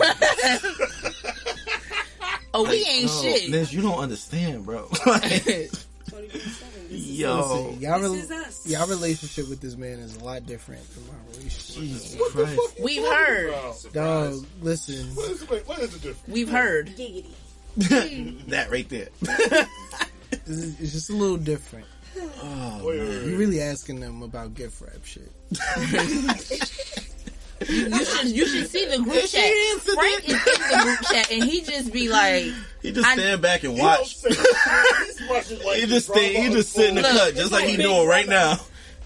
Oh, we ain't shit. Nizz, you don't understand, bro. Yo. Listen, This is us. y'all relationship with this man is a lot different from my relationship. Jesus Christ. We've heard. Bro, Dog, listen. what is the difference? We've heard. Giggity. That right there. It's just a little different. Wait. You really asking them about gift wrap shit. You should see the group chat. Frank is in the group chat, and he just be like, He just stand back and He don't watch. say- he's watching like He just sit in the cut, just like he doing right now.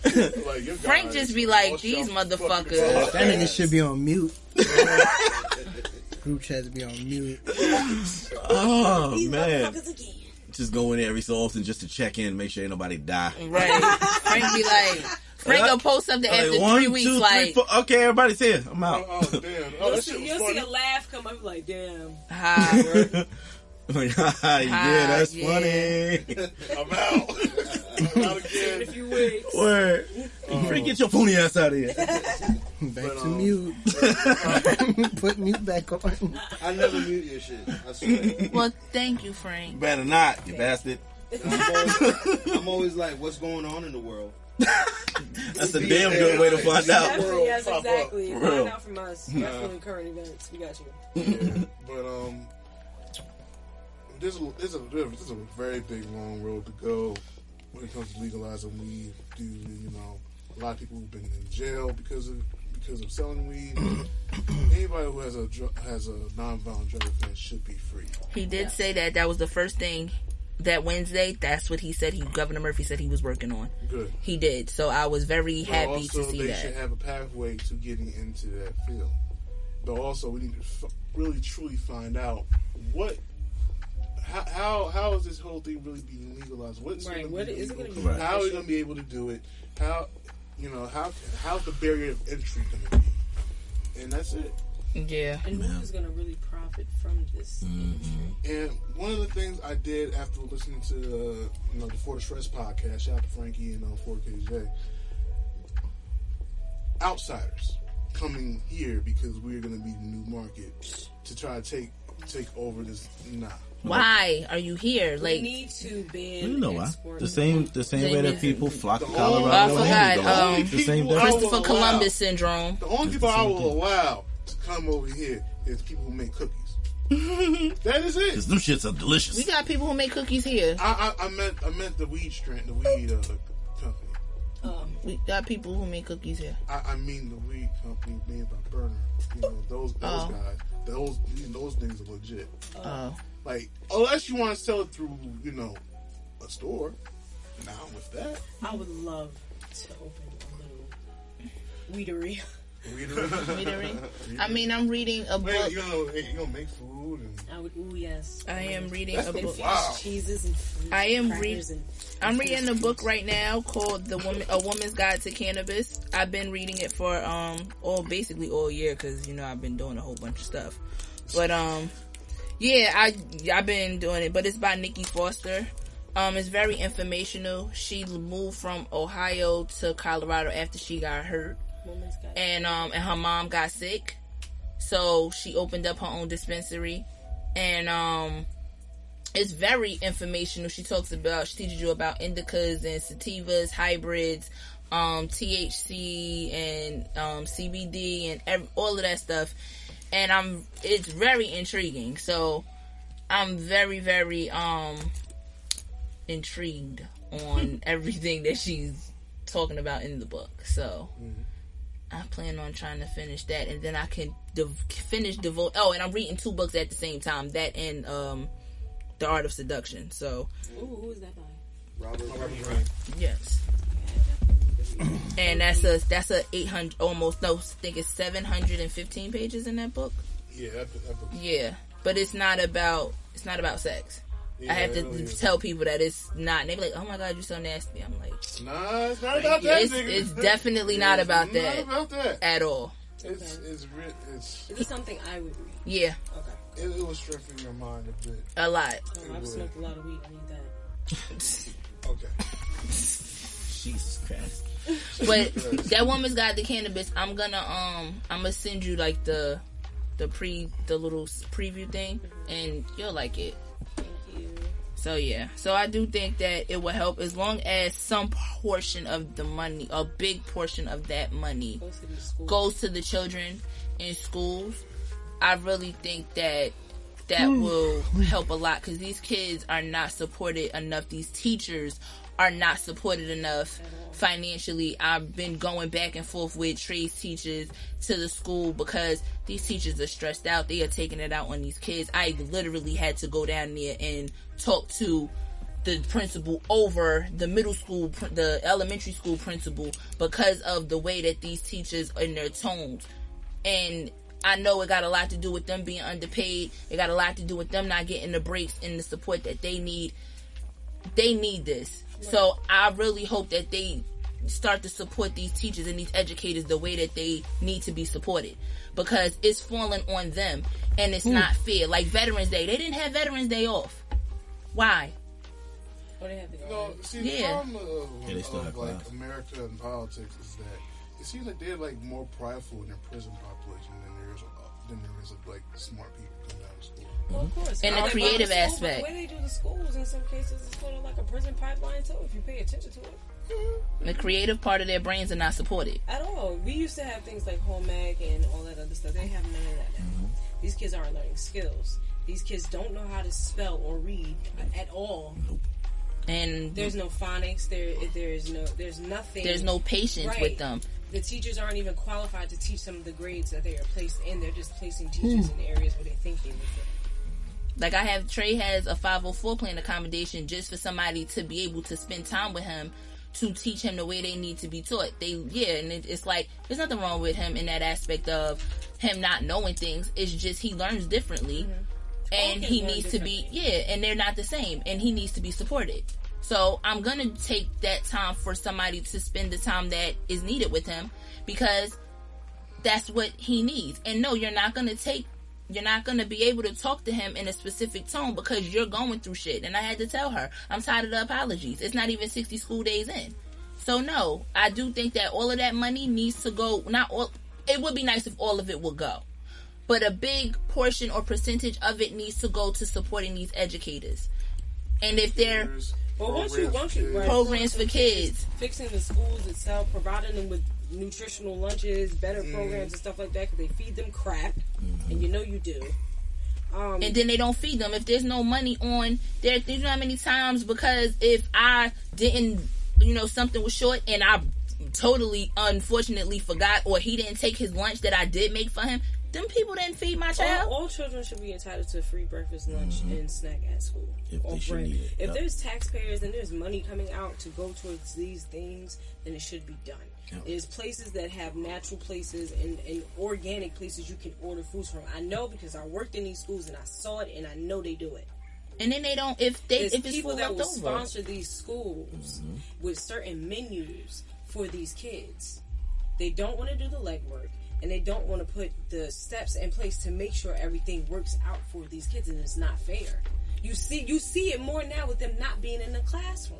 Like, your Frank guys just be all like, these shuffle motherfuckers. That nigga should be on mute. Group chats be on mute. Oh, These man. motherfuckers again. Just go in there every so often just to check in, make sure ain't nobody die. Right. Frank be like, Frank will post something after 3 weeks, 2, 3, like, 4. Okay, everybody's here. I'm out. Oh, damn. Oh, that shit was You'll funny. see a laugh come up like, damn. hi. Like, yeah, that's funny. I'm out. I'm out See you in a again. few weeks. Word. Frank, get your phony ass out of here. Back to mute. Put mute back on. I never mute your shit. I swear. Well, thank you, Frank. Better not, you bastard. I'm always like, what's going on in the world? That's a damn good way to find out. Definitely, yes, Pop up. exactly. For Find real. out from us. Definitely current events. We got you. Yeah, but there's a very big long road to go when it comes to legalizing weed. A lot of people have been in jail because of selling weed. Anybody who has a non-violent drug offense should be free. He did say that was the first thing that Wednesday. That's what he said. Governor Murphy said he was working on. Good. He did. So I was very But happy also, to see they that. should have a pathway to getting into that field. But also, we need to really truly find out how is this whole thing really being legalized? What's Right, gonna what be is it legal? gonna be? How are we going to be able to do it? How's the barrier of entry going to be? And that's it. Yeah. And who's going to really profit from this industry? And one of the things I did after listening to the For the Stress podcast, shout out to Frankie and 4KJ, outsiders coming here because we're going to be the new market to try to take over this. Nah. Why are you here? We Like, need to ban You know why? export. The same way that people flock to Oh, Colorado. I and forgot, Miami, the same people I difference. will Christopher allow- Columbus syndrome. The only It's people the I same will thing. allow to come over here is people who make cookies. That is it. Because them shits are delicious. We got people who make cookies here. I meant the weed strand, the weed company. We got people who make cookies here. I mean the weed company made by Burner. Those guys. Those things are legit. Oh. Like, unless you want to sell it through, a store. Now with that, I would love to open a little weedery. Weedery? I mean, I'm reading a book. you gonna make food and I would, yes. I am reading That's a the book. Wow. Cheeses and fruit. I am crackers and I'm reading a book right now called A Woman's Guide to Cannabis. I've been reading it for basically all year because I've been doing a whole bunch of stuff. But yeah, I've been doing it. But it's by Nikki Foster. It's very informational. She moved from Ohio to Colorado after she got hurt, and her mom got sick, so she opened up her own dispensary, and it's very informational. She teaches you about indicas and sativas, hybrids, THC and CBD and all of that stuff. And it's very intriguing. So I'm very, very intrigued on everything that she's talking about in the book. So I plan on trying to finish that, and then I can finish devote. Oh, and I'm reading 2 books at the same time. That and The Art of Seduction. So, who is that by? Robert yes. And that's a 800 almost, no, I think it's 715 pages in that book. yeah, that book. Yeah, but it's not about sex. Yeah, I have to it really is. tell people that it's not. And they be like, "Oh my god, you're so nasty." I'm like, Nah, it's not about that. it's definitely not about that Not about that. at all. It's Is this something I would read? Yeah, Okay. it will strengthen your mind a bit. a lot. I've smoked a lot of weed. I need that. Okay. Jesus Christ. But that Woman's Guide to Cannabis, I'm gonna send you like the little preview thing, and you'll like it. Thank you. So yeah, so I do think that it will help as long as some portion of the money, a big portion of that money, goes to the children in schools. I really think that will help a lot, because these kids are not supported enough. These teachers are not supported enough financially. I've been going back and forth with Trey's teachers to the school because these teachers are stressed out. They are taking it out on these kids. I literally had to go down there and talk to the principal over the middle school, the elementary school principal, because of the way that these teachers and their tones. And I know it got a lot to do with them being underpaid. It got a lot to do with them not getting the breaks and the support that they need. They need this. So I really hope that they start to support these teachers and these educators the way that they need to be supported, because it's falling on them and it's not fair. Like Veterans Day, they didn't have Veterans Day off. Why? Well, they have to go. The problem of like America and politics is that it seems like they're like more prideful in their prison population than there is of like smart people coming out of school. Well, of course. And the creative aspect. The way they do the schools in some cases is sort of like a prison pipeline too, if you pay attention to it. The creative part of their brains are not supported at all. We used to have things like home ec and all that other stuff. They have none of that now. These kids aren't learning skills. These kids don't know how to spell or read at all. And there's no phonics. There's nothing. There's no patience with them. The teachers aren't even qualified to teach some of the grades that they are placed in. They're just placing teachers in areas where they think they need it. Like Trey has a 504 plan accommodation just for somebody to be able to spend time with him to teach him the way they need to be taught. And it's like, there's nothing wrong with him in that aspect of him not knowing things. It's just he learns differently. And he needs to be, and they're not the same. And he needs to be supported. So I'm going to take that time for somebody to spend the time that is needed with him, because that's what he needs. And no, you're not going to be able to talk to him in a specific tone because you're going through shit. And I had to tell her, I'm tired of the apologies. It's not even 60 school days in. So no, I do think that all of that money needs to go, it would be nice if all of it would go. But a big portion or percentage of it needs to go to supporting these educators. And if they're programs for kids, fixing the schools itself, providing them with nutritional lunches, better programs and stuff like that, because they feed them crap, and you know you do. And then they don't feed them if there's no money on there. You know how many times, because if I didn't, something was short and I totally unfortunately forgot, or he didn't take his lunch that I did make for him, them people didn't feed my child. All children should be entitled to free breakfast, lunch, and snack at school. If there's taxpayers and there's money coming out to go towards these things, then it should be done. There's places that have natural places and organic places you can order foods from. I know because I worked in these schools and I saw it, and I know they do it. And then they don't. If it's people that will sponsor these schools with certain menus for these kids, they don't want to do the legwork. And they don't want to put the steps in place to make sure everything works out for these kids, and it's not fair. You see it more now with them not being in the classroom.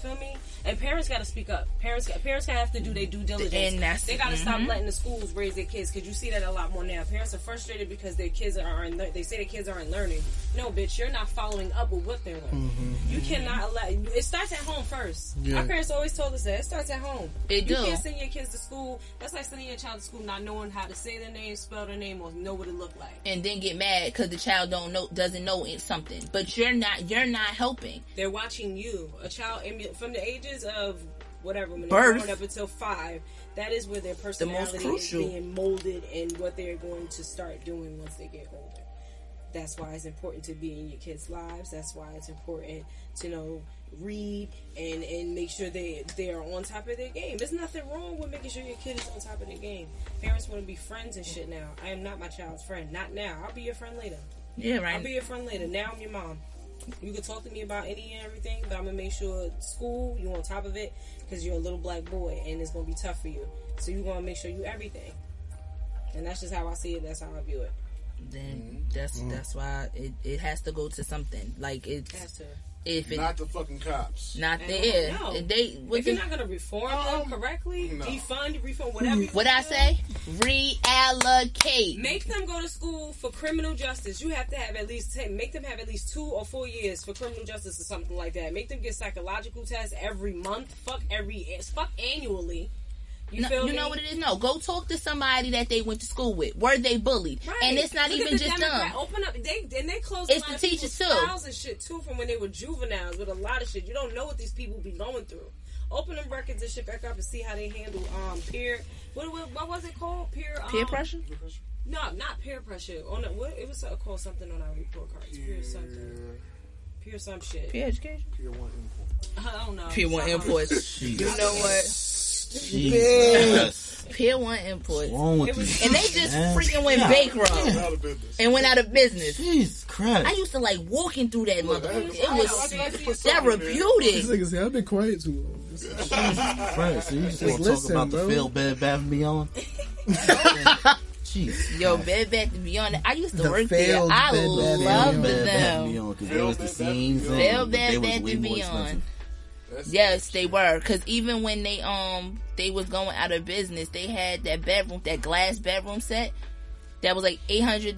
Feel me? And parents got to speak up. Parents got to have to do their due diligence. And they got to stop letting the schools raise their kids, because you see that a lot more now. Parents are frustrated because their kids they say their kids aren't learning. No, bitch, you're not following up with what they're learning. You cannot allow. It starts at home first. Our parents always told us that it starts at home. You can't send your kids to school. That's like sending your child to school not knowing how to say their name, spell their name, or know what it look like. And then get mad because the child doesn't know something. But you're not helping. They're watching you. A child from the ages of whatever, when they're growing up until 5, that is where their personality is being molded and what they're going to start doing once they get older. That's why it's important to be in your kids' lives. That's why it's important to read and make sure they are on top of their game. There's nothing wrong with making sure your kid is on top of their game. Parents want to be friends and shit now. I am not my child's friend. Not now. I'll be your friend later. Yeah, right. I'll be your friend later. Now I'm your mom. You can talk to me about any and everything, but I'm going to make sure school, you on top of it, because you're a little black boy, and it's going to be tough for you. So you're going to make sure you everything. And that's just how I see it. That's how I view it. Then that's why it has to go to something. Like, it has to. Not the fucking cops. Not there. No. If you're not going to reform them correctly, defund, reform, whatever. What I say? Reallocate. Make them go to school for criminal justice. You have to have make them have at least 2 or 4 years for criminal justice or something like that. Make them get psychological tests every month. Fuck annually. You know what it is? No, go talk to somebody that they went to school with. Were they bullied? Right. And it's not even just them. Open up. They close. It's the teachers too. Files and shit too from when they were juveniles with a lot of shit. You don't know what these people be going through. Open them records and shit back up and see how they handle peer. What was it called? Peer pressure. No, not peer pressure. It was called something on our report cards. Peer something. Pure some shit. Pure education. Pure 1 import. I don't know. Pure 1 imports. You know what? Jesus. Pure 1 imports. What's wrong with you? And they just freaking went bankrupt and went out of business. Jesus Christ. I used to like walking through that motherfucker. It was This therapeutic. nigga say, I've been quiet too long. Christ. So you just want to talk listen, about bro. the failed Bed Bath & Beyond? Jeez. Yo, Bed Bath & Beyond. I used to The work there. failed I Bed Bath & loved Bed Bath & them. Beyond, because there was the scenes and Failed they Bed was Bath way & more Beyond. expensive. Yes, they were. Because even when they was going out of business, they had that bedroom, that glass bedroom set that was like $800,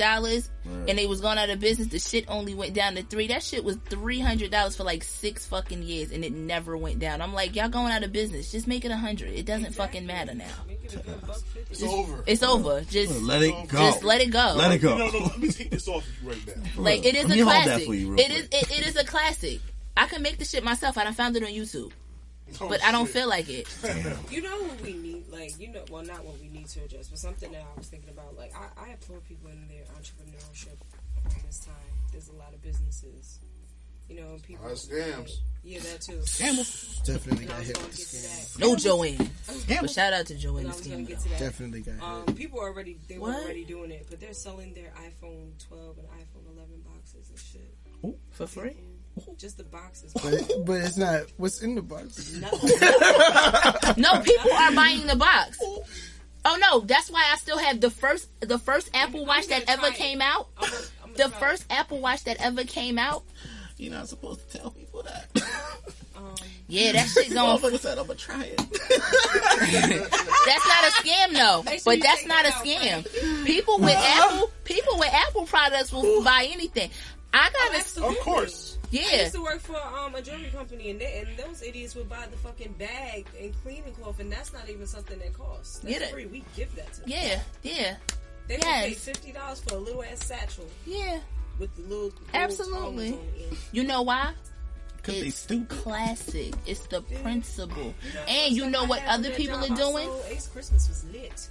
Right. and they was going out of business. The shit only went down to $300. That shit was $300 for like 6 fucking years, and it never went down. I'm like, y'all going out of business? Just make it $100. It doesn't fucking matter now. It's over. It's over. Just Let it go. Just let it go. Let it go. No, let me take this off of you right now. Like, it is Let a me hold that classic. for you real It quick. is. It is a classic. I can make the shit myself. I done found it on YouTube, Oh, but I don't shit. feel like it. You know what we need? Like, you know, well, not what we need to address, but something that I was thinking about. Like, I applaud people in their entrepreneurship around this time. There's a lot of businesses, you know, and people. Scams. Yeah, that too. Definitely And I got was hit gonna with get the to scam. that. No Joanne. But shout out to Joanne. And I was gonna Scam, get to that. Definitely got hit. People already they were What? already doing it, but they're selling their iPhone 12 and iPhone 11 boxes and shit. for free. Just the boxes. But it's not what's in the box. No, people are buying the box. Oh no, that's why I still have the first Apple Watch that ever came out. The first Apple Watch that ever came out. You're not supposed to tell people that. Yeah, that shit going. Motherfucker said, I'm going to try it. That's not a scam though. But that's not a scam. People with Apple products will buy anything. I got Of course. I Yeah. used to work for a jewelry company, and those idiots would buy the fucking bag and cleaning cloth, and that's not even something that costs. That's Yeah. free. We give that to them. Yeah. They Yes. pay $50 for a little ass satchel Yeah. with the little Absolutely. tongs on the end. You know why? Because they It's stupid. classic. It's the principle. And you know what other people are doing? Ace Christmas was lit.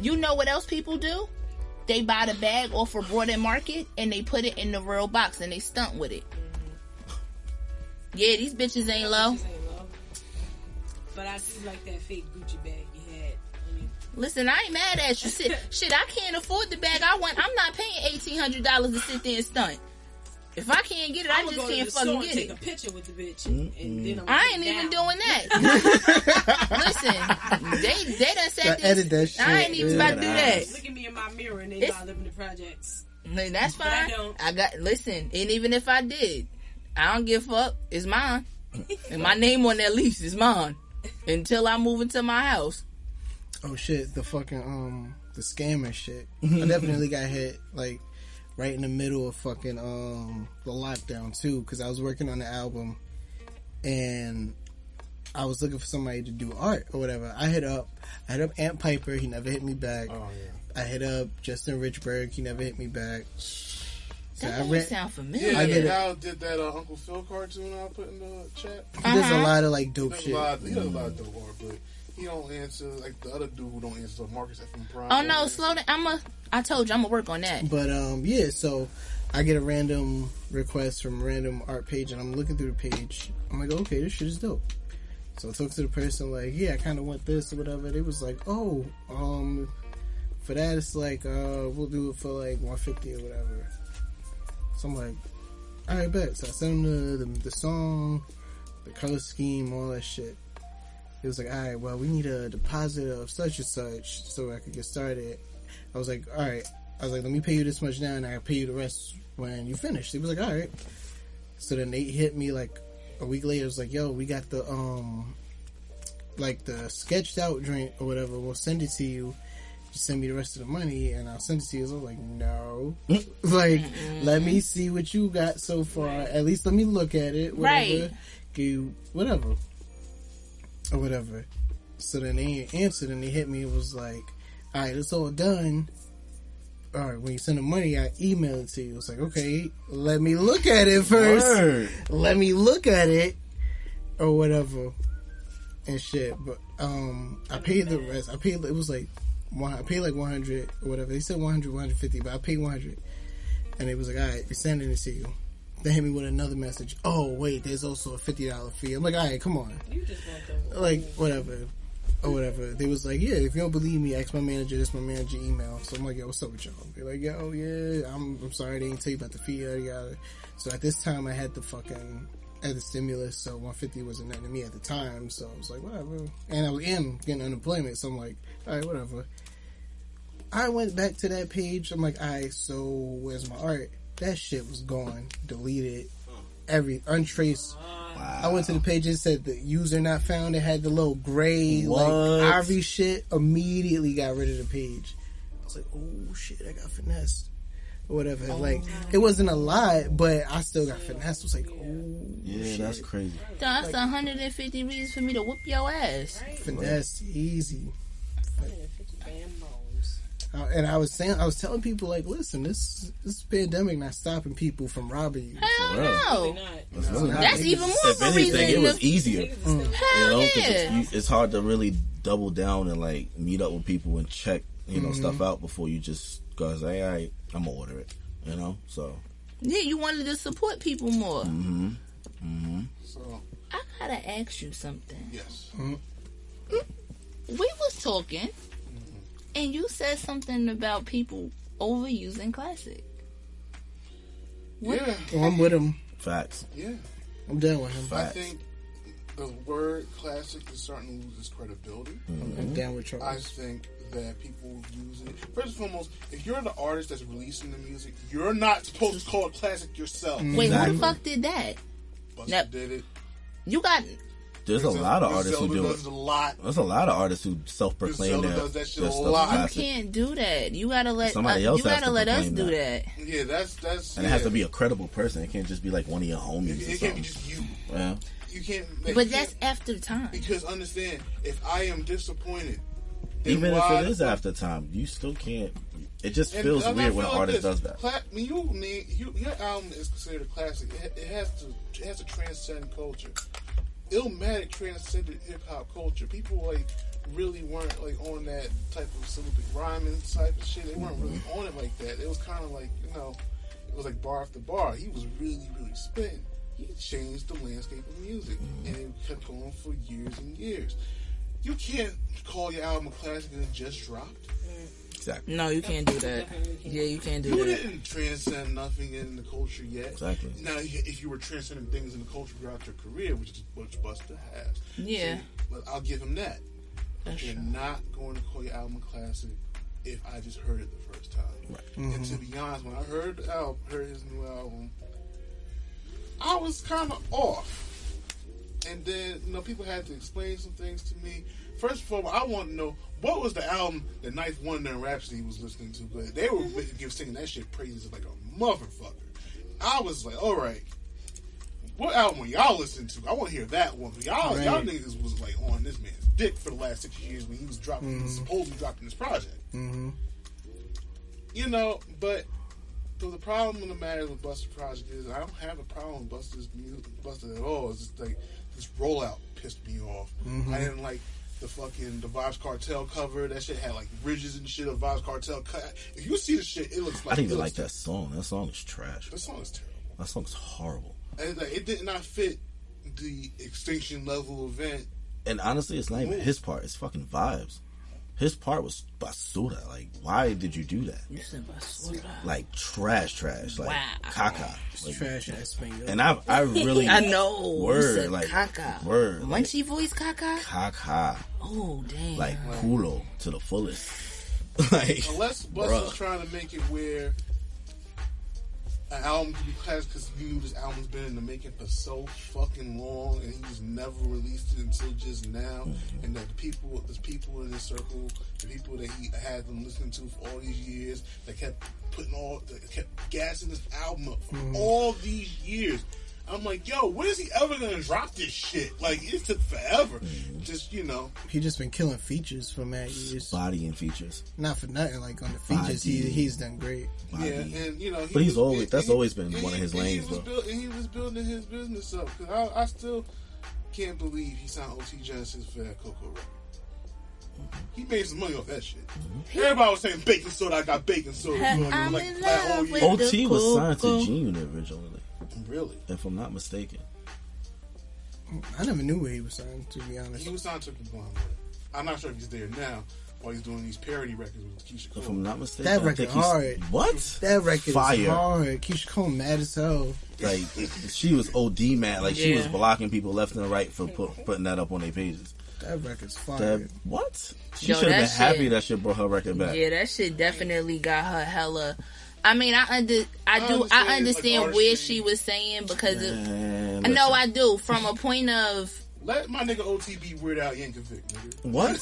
You know what else people do? They buy the bag off of Broad and Market and they put it in the real box and they stunt with it. Yeah, these bitches ain't low. But I do like that fake Gucci bag you had. Listen, I ain't mad at you. Shit, I can't afford the bag I want. I'm not paying $1,800 to sit there and stunt. If I can't get it, I just can't fucking get take it. a picture with the bitch, and then I ain't even doing that. Listen, they done said this. Edit that shit. I ain't even about to do that. Look at me in my mirror, and they know I live in the projects. That's But I fine. don't. Listen, and even if I did, I don't give a fuck. It's mine. And my name on that lease is mine. Until I move into my house. Oh shit, the fucking the scammer shit. I definitely got hit like right in the middle of fucking the lockdown too, because I was working on the album and I was looking for somebody to do art or whatever. I hit up Ant Piper, he never hit me back. Oh yeah. I hit up Justin Richburg, he never hit me back. So That doesn't sound familiar. Yeah, I get it. Hal did that Uncle Phil cartoon I put in the chat. He does a lot of like dope He shit. does a lot of dope art, but he don't answer like the other dude who don't answer. So Marcus from Prime. Oh no, slow down. I told you I'm gonna work on that. But yeah, so I get a random request from a random art page, and I'm looking through the page. I'm like, okay, this shit is dope. So I talk to the person like, yeah, I kind of want this or whatever. They was like, oh, for that it's like we'll do it for like $150 or whatever. So I'm like, all right, bet. So I sent them the song, the color scheme, all that shit. It was like, all right, well, we need a deposit of such and such so I could get started. I was like, all right. I was like, let me pay you this much now, and I'll pay you the rest when you finish. He was like, all right. So then they hit me like a week later. It was like, yo, we got the like the sketched out joint or whatever. We'll send it to you. Just send me the rest of the money, and I'll send it to you. So I was like, no, like let me see what you got so far. At least let me look at it. Whatever. Right. Give you whatever or whatever. So then they answered and they hit me. It was like, all right, it's all done. All right, when you send the money, I email it to you. It's like, okay, let me look at it first. Word. Let me look at it or whatever and shit. But I paid the rest. I paid. It was like I paid like 100 or whatever. They said 100, 150, but I paid 100. And it was like, all right, we're sending it to you. They hit me with another message. Oh, wait, there's also a $50 fee. I'm like, all right, come on. You just want them. Like, whatever. Or whatever. They was like, yeah, if you don't believe me, ask my manager. That's my manager email. So I'm like, yo, what's up with y'all? They're like, yo, yeah, I'm sorry they didn't tell you about the fee, yada, yada. So at this time, I had the stimulus, so 150 wasn't nothing to me at the time. So I was like, whatever. And I was getting unemployment, so I'm like, all right, whatever. I went back to that page. I'm like, all right, so where's my art? That shit was gone, deleted, untraced. Wow. I went to the page and said the user not found. It had the little gray, like ivory shit. Immediately got rid of the page. I was like, oh shit, I got finessed. Or whatever. Like, it wasn't a lot, but I still got finessed. I was like, oh yeah, shit. That's crazy. That's 150 reasons for me to whoop your ass. Right? Finesse, easy. 150 damn bones. And I was telling people, like, listen, this pandemic not stopping people from robbing you. Hell no. Really That's even more if of a anything, reason. it was easier. Hell yeah. It's hard to really double down and like meet up with people and check, stuff out before you just go say, all right, I'm gonna order it. So yeah, you wanted to support people more. So I gotta ask you something. yes. We was talking, and you said something about people overusing classic. Yeah. Oh, I'm with him. facts. Yeah. I'm down with him. I think the word classic is starting to lose its credibility. I'm down with I Charles. think that people use it. First and foremost, if you're the artist that's releasing the music, you're not supposed to call it classic yourself. Wait, who the fuck did that? Busta did it. You got... There's a lot of artists who do does it. it a lot. There's a lot of artists who self-proclaim Griselda their does that shit their a stuff lot. You classic. can't do that. You gotta let Somebody else you has gotta to let us proclaim do that. that. Yeah, that's. And it has to be a credible person. It can't just be like one of your homies It or can't be something. just you. Yeah. You can't. But that's after time. Because understand, if I am disappointed, then Even why if it is the fuck- after time, you still can't. It just And feels I weird feel when an like artist this. does that. When your album is considered a classic, it has to transcend culture. Illmatic transcended hip hop culture. People like really weren't like on that type of syllabic rhyming type of shit. They weren't really on it like that. It was kind of like it was like bar after bar. He was really spitting. He changed the landscape of music, and it kept going for years and years. You can't call your album a classic and it just dropped. Exactly. No, you can't do that. Yeah, you can't do You that. didn't transcend nothing in the culture yet. Exactly. Now, if you were transcending things in the culture throughout your career, which Busta has, Yeah. so, but I'll give him that. That's You're true. not going to call your album a classic if I just heard it the first time. Right. And to be honest, when I heard his new album, I was kind of off. And then, people had to explain some things to me. First of all, I want to know, what was the album that Knife Wonder and Rhapsody was listening to? But they were singing that shit praises like a motherfucker. I was like, all right, what album were y'all listening to? I want to hear that one. Y'all niggas was like on this man's dick for the last 6 years when he was supposedly dropping this project. But the problem with the matter with Busta Project is I don't have a problem with Busta's music, Busta at all. It's just like this rollout pissed me off. I didn't like the Vibes Cartel cover. That shit had like ridges and shit of Vibes Cartel cut. If you see the shit, it looks like I didn't even like that song. That song is trash. That song is terrible. That song is horrible. And it did not fit the Extinction Level event. And honestly, it's not even his part. It's fucking Vibes. His part was basura. Like, why did you do that? You said basura. Like trash. Like Wow. caca. Like, Trash ass thing. and I really I know. word You said like caca. word Munchy voice caca? caca. Oh, damn. Like culo to the fullest. Like, Unless Busta's trying to make it where an album can be classic because you knew this album's been in the making for so fucking long and he just never released it until just now, and that there's people in his circle, the people that he had them listening to for all these years, that kept gassing this album up for all these years. I'm like, yo, when is he ever gonna drop this shit? Like, it took forever. Just, He just been killing features for mad years. body and features. Not for nothing. Like on the features, he's done great. Body. yeah, and But he's always that's always been one of his lanes though. He was building his business up because I still can't believe he signed OT Genesis for that Coco record. He made some money off that shit. Everybody was saying baking soda. I got baking soda. I'm like in that whole love year. with OT was signed to Coco. G Unit originally. Really? If I'm not mistaken. I never knew where he was signed, to be honest. He was signed to Conglomerate. I'm not sure if he's there now, while he's doing these parody records with Keisha Cole. If I'm not mistaken, that record hard. What? That record Fire. is hard. Keisha Cole mad as hell. Like, she was OD mad. Like, she was blocking people left and right for putting that up on their pages. That record's fire. What? She should have been happy that shit brought her record back. Yeah, that shit definitely got her hella. I mean, I understand like where she was saying because no, I do from a point of. Let my nigga OTB Weird Al Yankovic, nigga. What?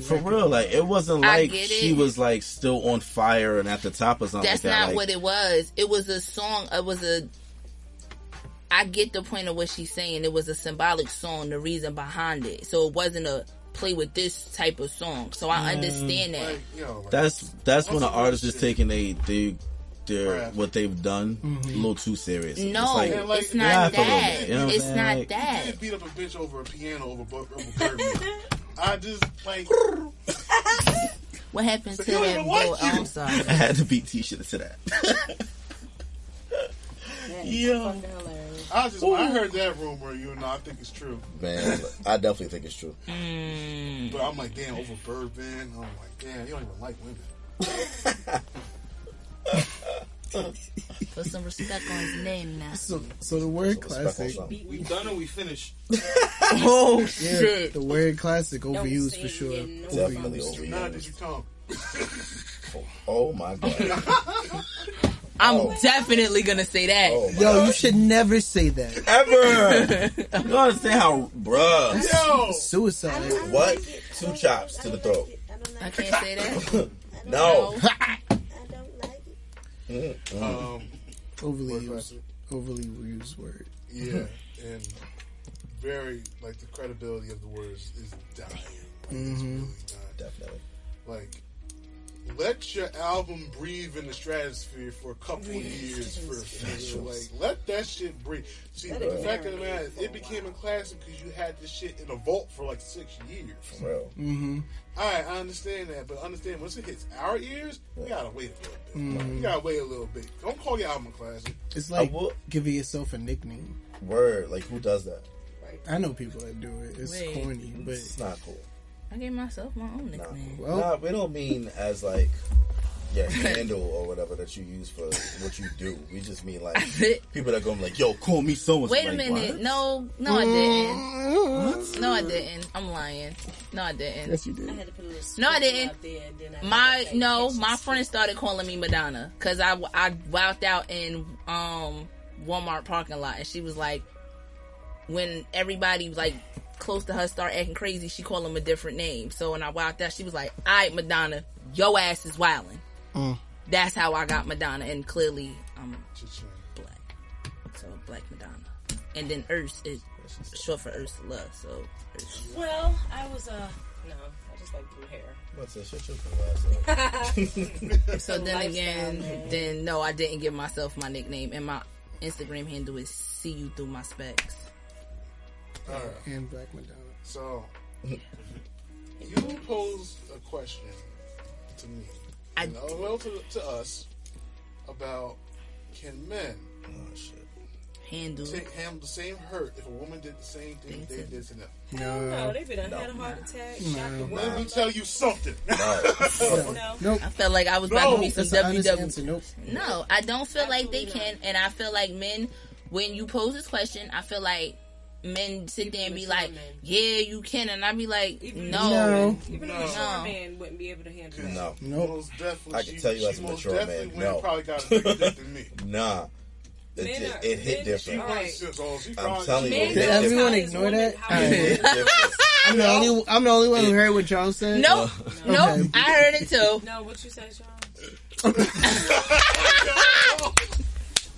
For real, like it wasn't like she was like still on fire and at the top or something. That's like that. not like, what it was. It was a song. It was a. I get the point of what she's saying. It was a symbolic song. The reason behind it, so it wasn't a play with this type of song. So I understand that. Like, like, that's when an artist is taking their what they've done a little too serious. No, it's not that. It's not that. You didn't beat up a bitch over a piano over Birdman. I just like. What happened to that boy? I'm sorry. I had to beat T-shirt to that. Yeah. When I heard that rumor, I think it's true. Man, I definitely think it's true. But I'm like, damn, over Birdman. I'm like, damn, you don't even like women. Put some respect on his name now. So the word classic. We done or we finished? Oh shit! The word classic overused for sure. Definitely overused. Nah, did you come? Oh my god! I'm definitely gonna say that. Oh Yo, you should never say that ever. You don't understand how, bruh? Yo, suicide. What? 2 chops to the throat. I can't say that. No. Overly used word. Yeah, and very like the credibility of the words is dying. It's really dying. Definitely. Like, let your album breathe in the stratosphere for a couple of years first. Like, let that shit breathe. See, the fact of the matter is, it became a classic because you had this shit in a vault for like 6 years. For real. Alright, I understand that, but understand once it hits our ears, we gotta wait a little bit. You gotta wait a little bit. Don't call your album a classic. It's like giving yourself a nickname. Word, like who does that? I know people that do it. It's corny, but it's not cool. I gave myself my own nickname. Nah, we don't mean as like your handle or whatever that you use for what you do. We just mean like people that go like, yo, call me so and so. Wait a minute. What? No, I didn't. What? No, I didn't. I'm lying. No, I didn't. Yes, you did. I had to put a little No, I didn't. out there, and then My friend started calling me Madonna because I wowed out in Walmart parking lot, and she was like, when everybody was like close to her start acting crazy, she called him a different name. So when I wowed out, she was like, all right, Madonna, your ass is wilding. That's how I got Madonna, and clearly I'm black. So Black Madonna. And then Urs is short for Ursula, so Urs. Well, I was no, I just like blue hair. What's that shit for last? So then again, then no, I didn't give myself my nickname, and my Instagram handle is see you through my specs. And Black Madonna. So you posed a question to me, to us, about can men handle the same hurt if a woman did the same thing they did to them? No, they've been had a heart attack. Let me tell you something. Nope. I felt like I was about to be some WW. Nope. No, I don't feel like they can, and I feel like men, when you pose this question, I feel like men sit there and be like, yeah, you can, and I be like, no. Even a mature man wouldn't be able to handle that. No. Most definitely, I can tell you as a mature man, no. Probably got a bigger dick than me. Nah. It hit different. I'm telling you. Did everyone ignore that? I'm the only one who heard what John said. Nope. Nope. I heard it too. No, what you say, Sean?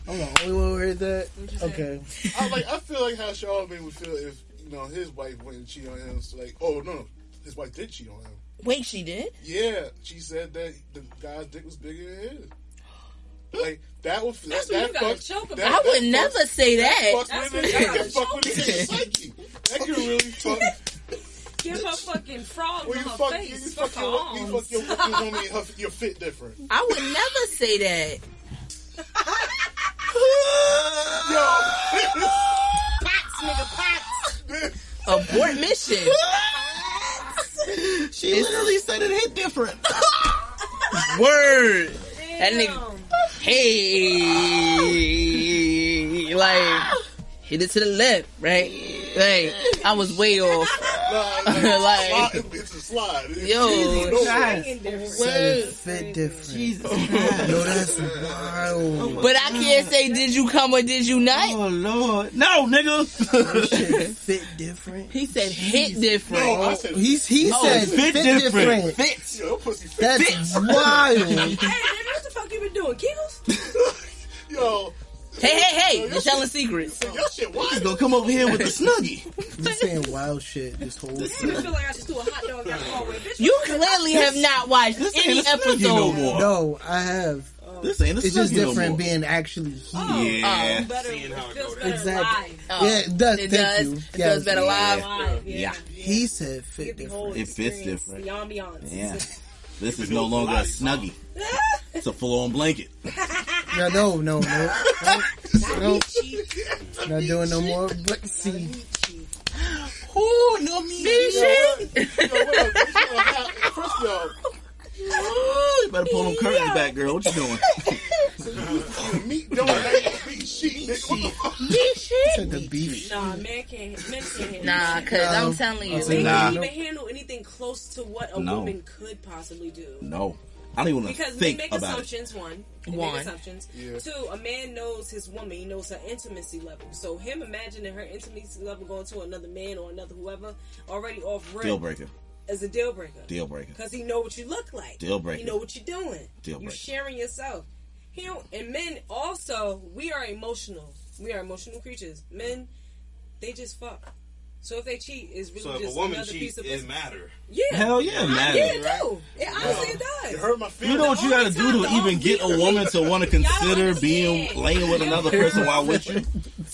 I'm the only one who heard that. Okay. I feel like how Charlamagne would feel if his wife went and cheated on him. It's like, oh no, his wife did cheat on him. Wait, she did? Yeah, she said that the guy's dick was bigger than his. Like that would. I would never say that. That fuck with his psyche. That could really fuck. Give her fucking frog on her face. You fuck your woman, your fit different. I would never say that. Pots, nigga, pots. Abort mission. She literally said it hit different. Word. Damn. That nigga. Hey, like hit it to the left, right? Like I was way off. Like, it's a slide. Yo, Said it fit different. Jesus. No, that's wild. but I can't say did you come or did you not? Oh Lord, no, nigga. Shit fit different. He said hit different. No, I said He said fit different. Fits. yo, pussy fit. That's wild. Hey, nigga, what the fuck you been doing? Kegels? Yo. Hey, you're telling secrets. Your shit wild. He's gonna come over here with the snuggie. You saying wild shit this whole I time. feel like I just threw a hot dog down the hallway. Bitch, You clearly have not watched This any ain't a snuggie episode. no more. No, I have. This ain't a It's just snuggie no different more. being actually here. Yeah. better, Seeing how it it feels goes. better Exactly. live. Oh, Yeah, it does. It Thank does. you. It Yes. feels better live. Live, Yeah. He said You fit get the whole different. It fits experience, different. The ambiance. Yeah. This is no longer a snuggie. It's a full-on blanket. No. Not meat cheek. Not doing no more. But see, Ooh, no meat. First of all, You better pull them curtains back, girl. What you doing? meat don't like meat sheet. Nigga, what the fuck? said the beef. Nah, men can't handle Nah, cause I'm telling you. Men Nah. can't even handle anything close to what a No. woman could possibly do. No. I don't even want to Because men think make about it. assumptions, one. They One. make assumptions. Yeah. Two, a man knows his woman. He knows her intimacy level. So him imagining her intimacy level going to another man or another whoever already off rip Deal breaker. is a deal breaker. Deal breaker. Because he know what you look like. Deal breaker. He know what you're doing. Deal You breaker. sharing yourself. He don't, and men also, we are emotional. We are emotional creatures. Men, they just fuck. So if they cheat, it's really So if just a woman another piece cheats, of it pussy. matter. Yeah. Hell yeah, man. Yeah, it do. It honestly It does. hurt my feelings. You know what you gotta do to even get a woman to want to consider being laying with another person while with you?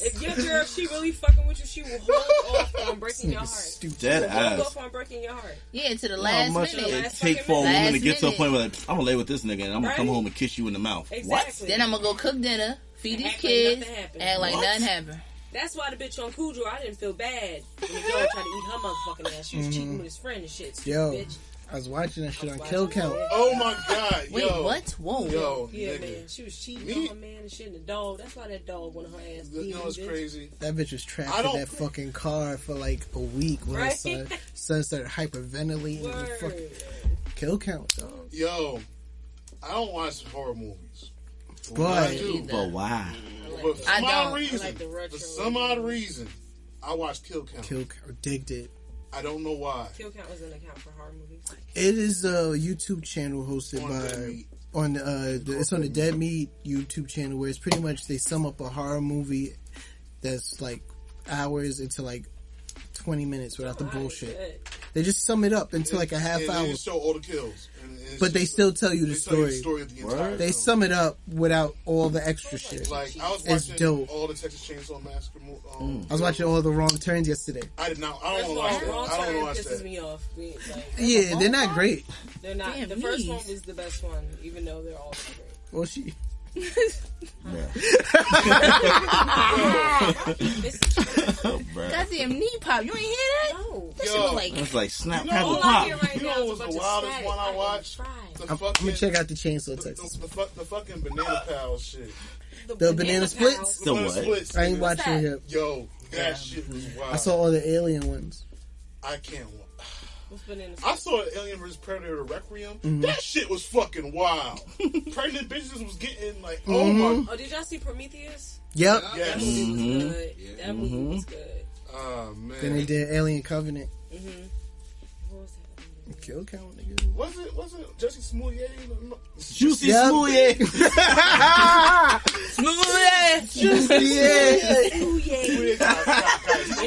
If your girl, she really fucking with you, she will hold off on breaking your heart. Dead She will hold ass. off on breaking your heart. Yeah, to the How last much minute. it Last take for a fucking woman to minute. get to a Last point where like, I'm gonna lay with this nigga and I'm gonna come Right? home and kiss you in the mouth? Exactly. Then I'm gonna go cook dinner, feed these Act like kids, nothing happened. act like What? nothing happened. That's why the bitch on Cujo, I didn't feel bad when the girl tried to eat her motherfucking ass. She was cheating with his friend and shit. Stupid Yo, bitch. I was watching that shit on Kill Count. Oh my god, Wait, yo. what? Whoa. Yo, Yeah, nigga. man. She was cheating Me? on her man and shit and the dog. That's why that dog wanted her ass beat. You know what's bitch. crazy? That bitch was trapped I in don't- that fucking car for like a week when Right? his son started hyperventilating. And Word. fucking Kill Count, dog. Yo, I don't watch horror movies. Boy, I do. But why? But for I some don't. odd I reason, like the retro. for some odd reason, I watch Kill Count. Kill Count, digged it. I don't know why. Kill count was an account for horror movies. It is a YouTube channel hosted On by Dead Meat. it's on the Dead Meat YouTube channel where it's pretty much they sum up a horror movie that's like hours into like 20 minutes without the bullshit. Good. They just sum it up into like a half And hour, They just show all the kills. And it's but they just- still tell you the they tell you the story. story of the entire They film. sum it up without all the extra shit. Like, I was It's watching dope. all the Texas Chainsaw Massacre. I was watching all the wrong turns yesterday. I did not. I First don't of want all, to watch that. Wrong I don't Turn want to watch pisses that. me off. Like, Yeah, they're not great. they're not. Damn, The first Nizz. one was the best one, even though they're all great. Well, she. Bruh. Goddamn knee pop. You ain't hear that? No. That shit Yo. was like, It's like snap, You crackle, know All I pop. hear right You know now what is was a the bunch of wildest static. one I I am watched? fried. The I'm fucking, gonna check out the Chainsaw Texas. the fucking Banana Pals shit. The banana splits? Pals. The Banana what? Splits, I ain't nigga. watching it yet. Yo, that shit was wild. I saw all the alien ones. I can't. What's Banana I saw Alien vs Predator Requiem. That shit was fucking wild. Pregnant bitches was getting like, oh my. Oh, did y'all see Prometheus? Yep. That Yes. movie was good. That movie was good. Oh Then they man. did Alien Covenant. What was that? Kill Count, nigga. Was it Jesse Smollett? No. Juicy Yep. smoothie. smooth. Yeah. Ooh, yeah.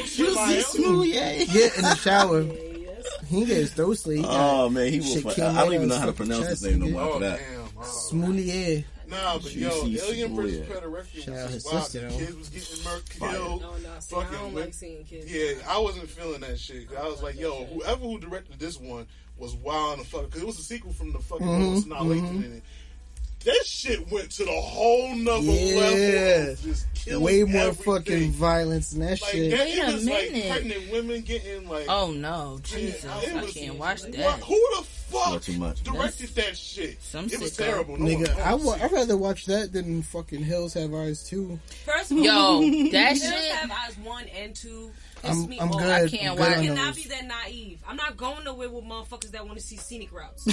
Juicy smoothie. Get in the shower. Yes. He gets throat slit. Oh man, he will. Shit I came don't out even know his how to fucking pronounce his chest, name no nigga. more Oh after that. damn. Smoothie. Nah, but yo, Juicy Alien vs Smollett. Predator Requiem Shout out was his just wild. sister, The though. kids was getting murked, Fire. killed. No, see, I don't like seeing kids. Yeah, I wasn't feeling that shit. I was like, yo, whoever who directed this one was wild and fucking. Because it was a sequel from the fucking one with Annihilation in it. That shit went to the whole nother level. Just killing way more everything. Fucking violence than that shit. Wait a minute. Like pregnant women getting like. Oh no, Jesus! I can't watch that. Who the fuck too much. directed that shit? It was terrible. Nigga, I'd rather watch that than fucking Hills Have Eyes 2. First of all, yo, that Hills shit. Have Eyes 1 and 2. I'm me good. off. I can't watch. I cannot be that naive. I'm not going nowhere with motherfuckers that want to see scenic routes.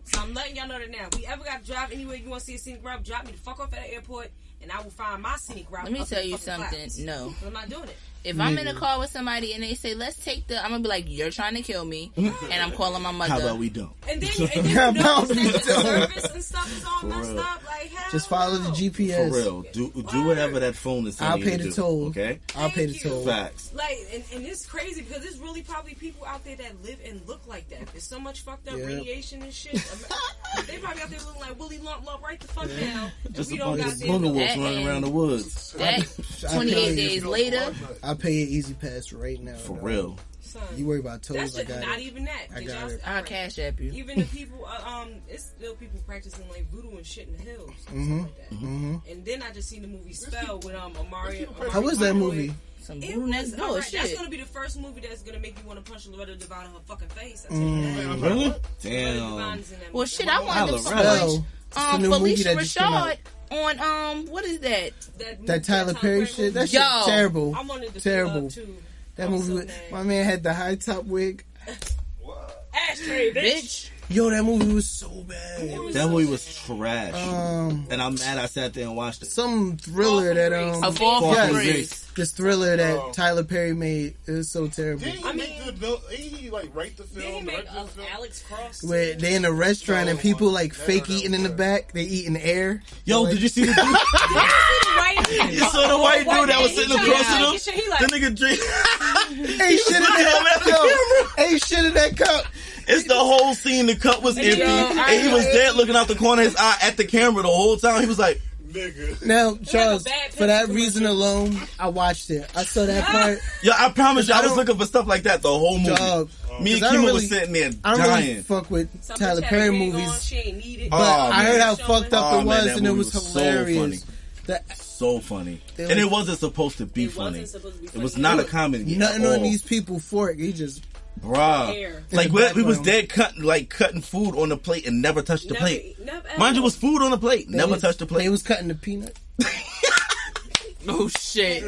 So I'm letting y'all know that now. If we ever got to drive anywhere you want to see a scenic route, drop me the fuck off at the airport, and I will find my scenic route. Let me tell you something. Flats. No, I'm not doing it. if I'm in a car with somebody and they say, let's take the, I'm gonna be like, you're trying to kill me, and I'm calling my mother. How about we don't? And then you notice that the service and stuff is all messed up. Like, hell Just follow the GPS. For real. Do whatever that phone is telling I'll you pay to the do. toll. Okay? I'll pay the Thank you. toll. Facts. Like, and it's crazy because there's really probably people out there that live and look like that. There's so much fucked up radiation and shit. They probably out there looking like Willy Lump right the fuck down. Just we a don't bunch got of there. booger wolves running around the woods. That 28 days later. I'll pay your Easy Pass right now. For dog. real. Son, You worry about that's tolls, I just got not it. even that. I Did got y'all- it. I'll cash app you. Even the people, it's still people practicing like voodoo and shit in the hills and stuff like that. And then I just seen the movie Spell with Amari. How was that movie? Some It voodoo was next door alright. shit. That's gonna be the first movie that's gonna make you want to punch Loretta Devine in her fucking face. I tell you that. Really? Loretta Damn. Divine's in that Well, movie. shit, I wanted to Spell. punch the new movie Felicia that just came out. Rashad on what is that? That Tyler Perry shit? That shit Yo. terrible. I wanted to Terrible. too. That I'm movie, so with, mad. my man had the high top wig. Ashtray, Bitch. Yo, that movie was so bad. That movie was trash. Um, And I'm mad I sat there and watched it. some thriller that A fall for yes, grace. this thriller that Tyler Perry made. It was so terrible. Didn't he make the film? Ain't he like write the Then he film? made Direct the film? Alex Cross. Where they in a restaurant and people like fake eating in the back. They eating air. Yo, Like- did you see the dude? You saw the white dude that was sitting across from him? The nigga drink. Ain't shit in that cup. Ain't shit in that cup. It's the whole scene. The cup was empty, and he was dead looking out the corner of his eye at the camera the whole time. He was like, Nigga. Now, Charles, bad for that picture reason alone, I watched it. I saw that part. "Yo, I promise you, I was don't- looking for stuff like that the whole movie." Dog. Me and 'Cause I don't Kima was really- sitting there I don't really dying. fuck with Some Tyler bitch had Perry a wig on, movies, she ain't need it. but Oh, I heard how man. fucked up Oh, it man, was, that and it movie was was so hilarious. funny. That So funny, It and was- it wasn't supposed to be It funny. wasn't supposed to be It funny. was not a comedy. nothing at on all. these people fork. He just Bruh. Hair. Like In the we was background. dead cutting food on the plate and never touched the Never- plate. never Mind you, ever. was food on the plate, never touched the They plate. was cutting the peanut. Oh shit.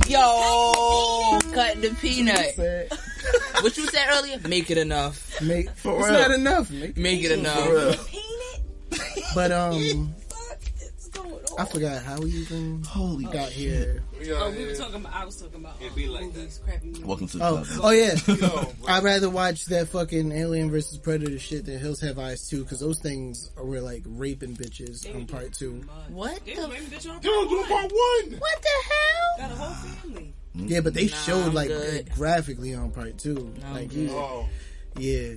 Yo, cut the peanut. Said, What you said earlier? Make it enough. Make, For it's real. not enough. Make it enough. For real. But It's going on. I forgot how we even Holy got here. We were talking about. I was talking about. It'd be like movies, crappy movies. Welcome to the Oh, club. oh yeah. Yo, I'd rather watch that fucking Alien vs Predator shit than Hills Have Eyes 2, because those things were like raping bitches on part 2. What They the? was raping bitch on Dude, do part part one. one. What the hell? Got a whole family. Yeah, but they showed I'm like good. it graphically on part 2. I'm Like, good. Oh, yeah,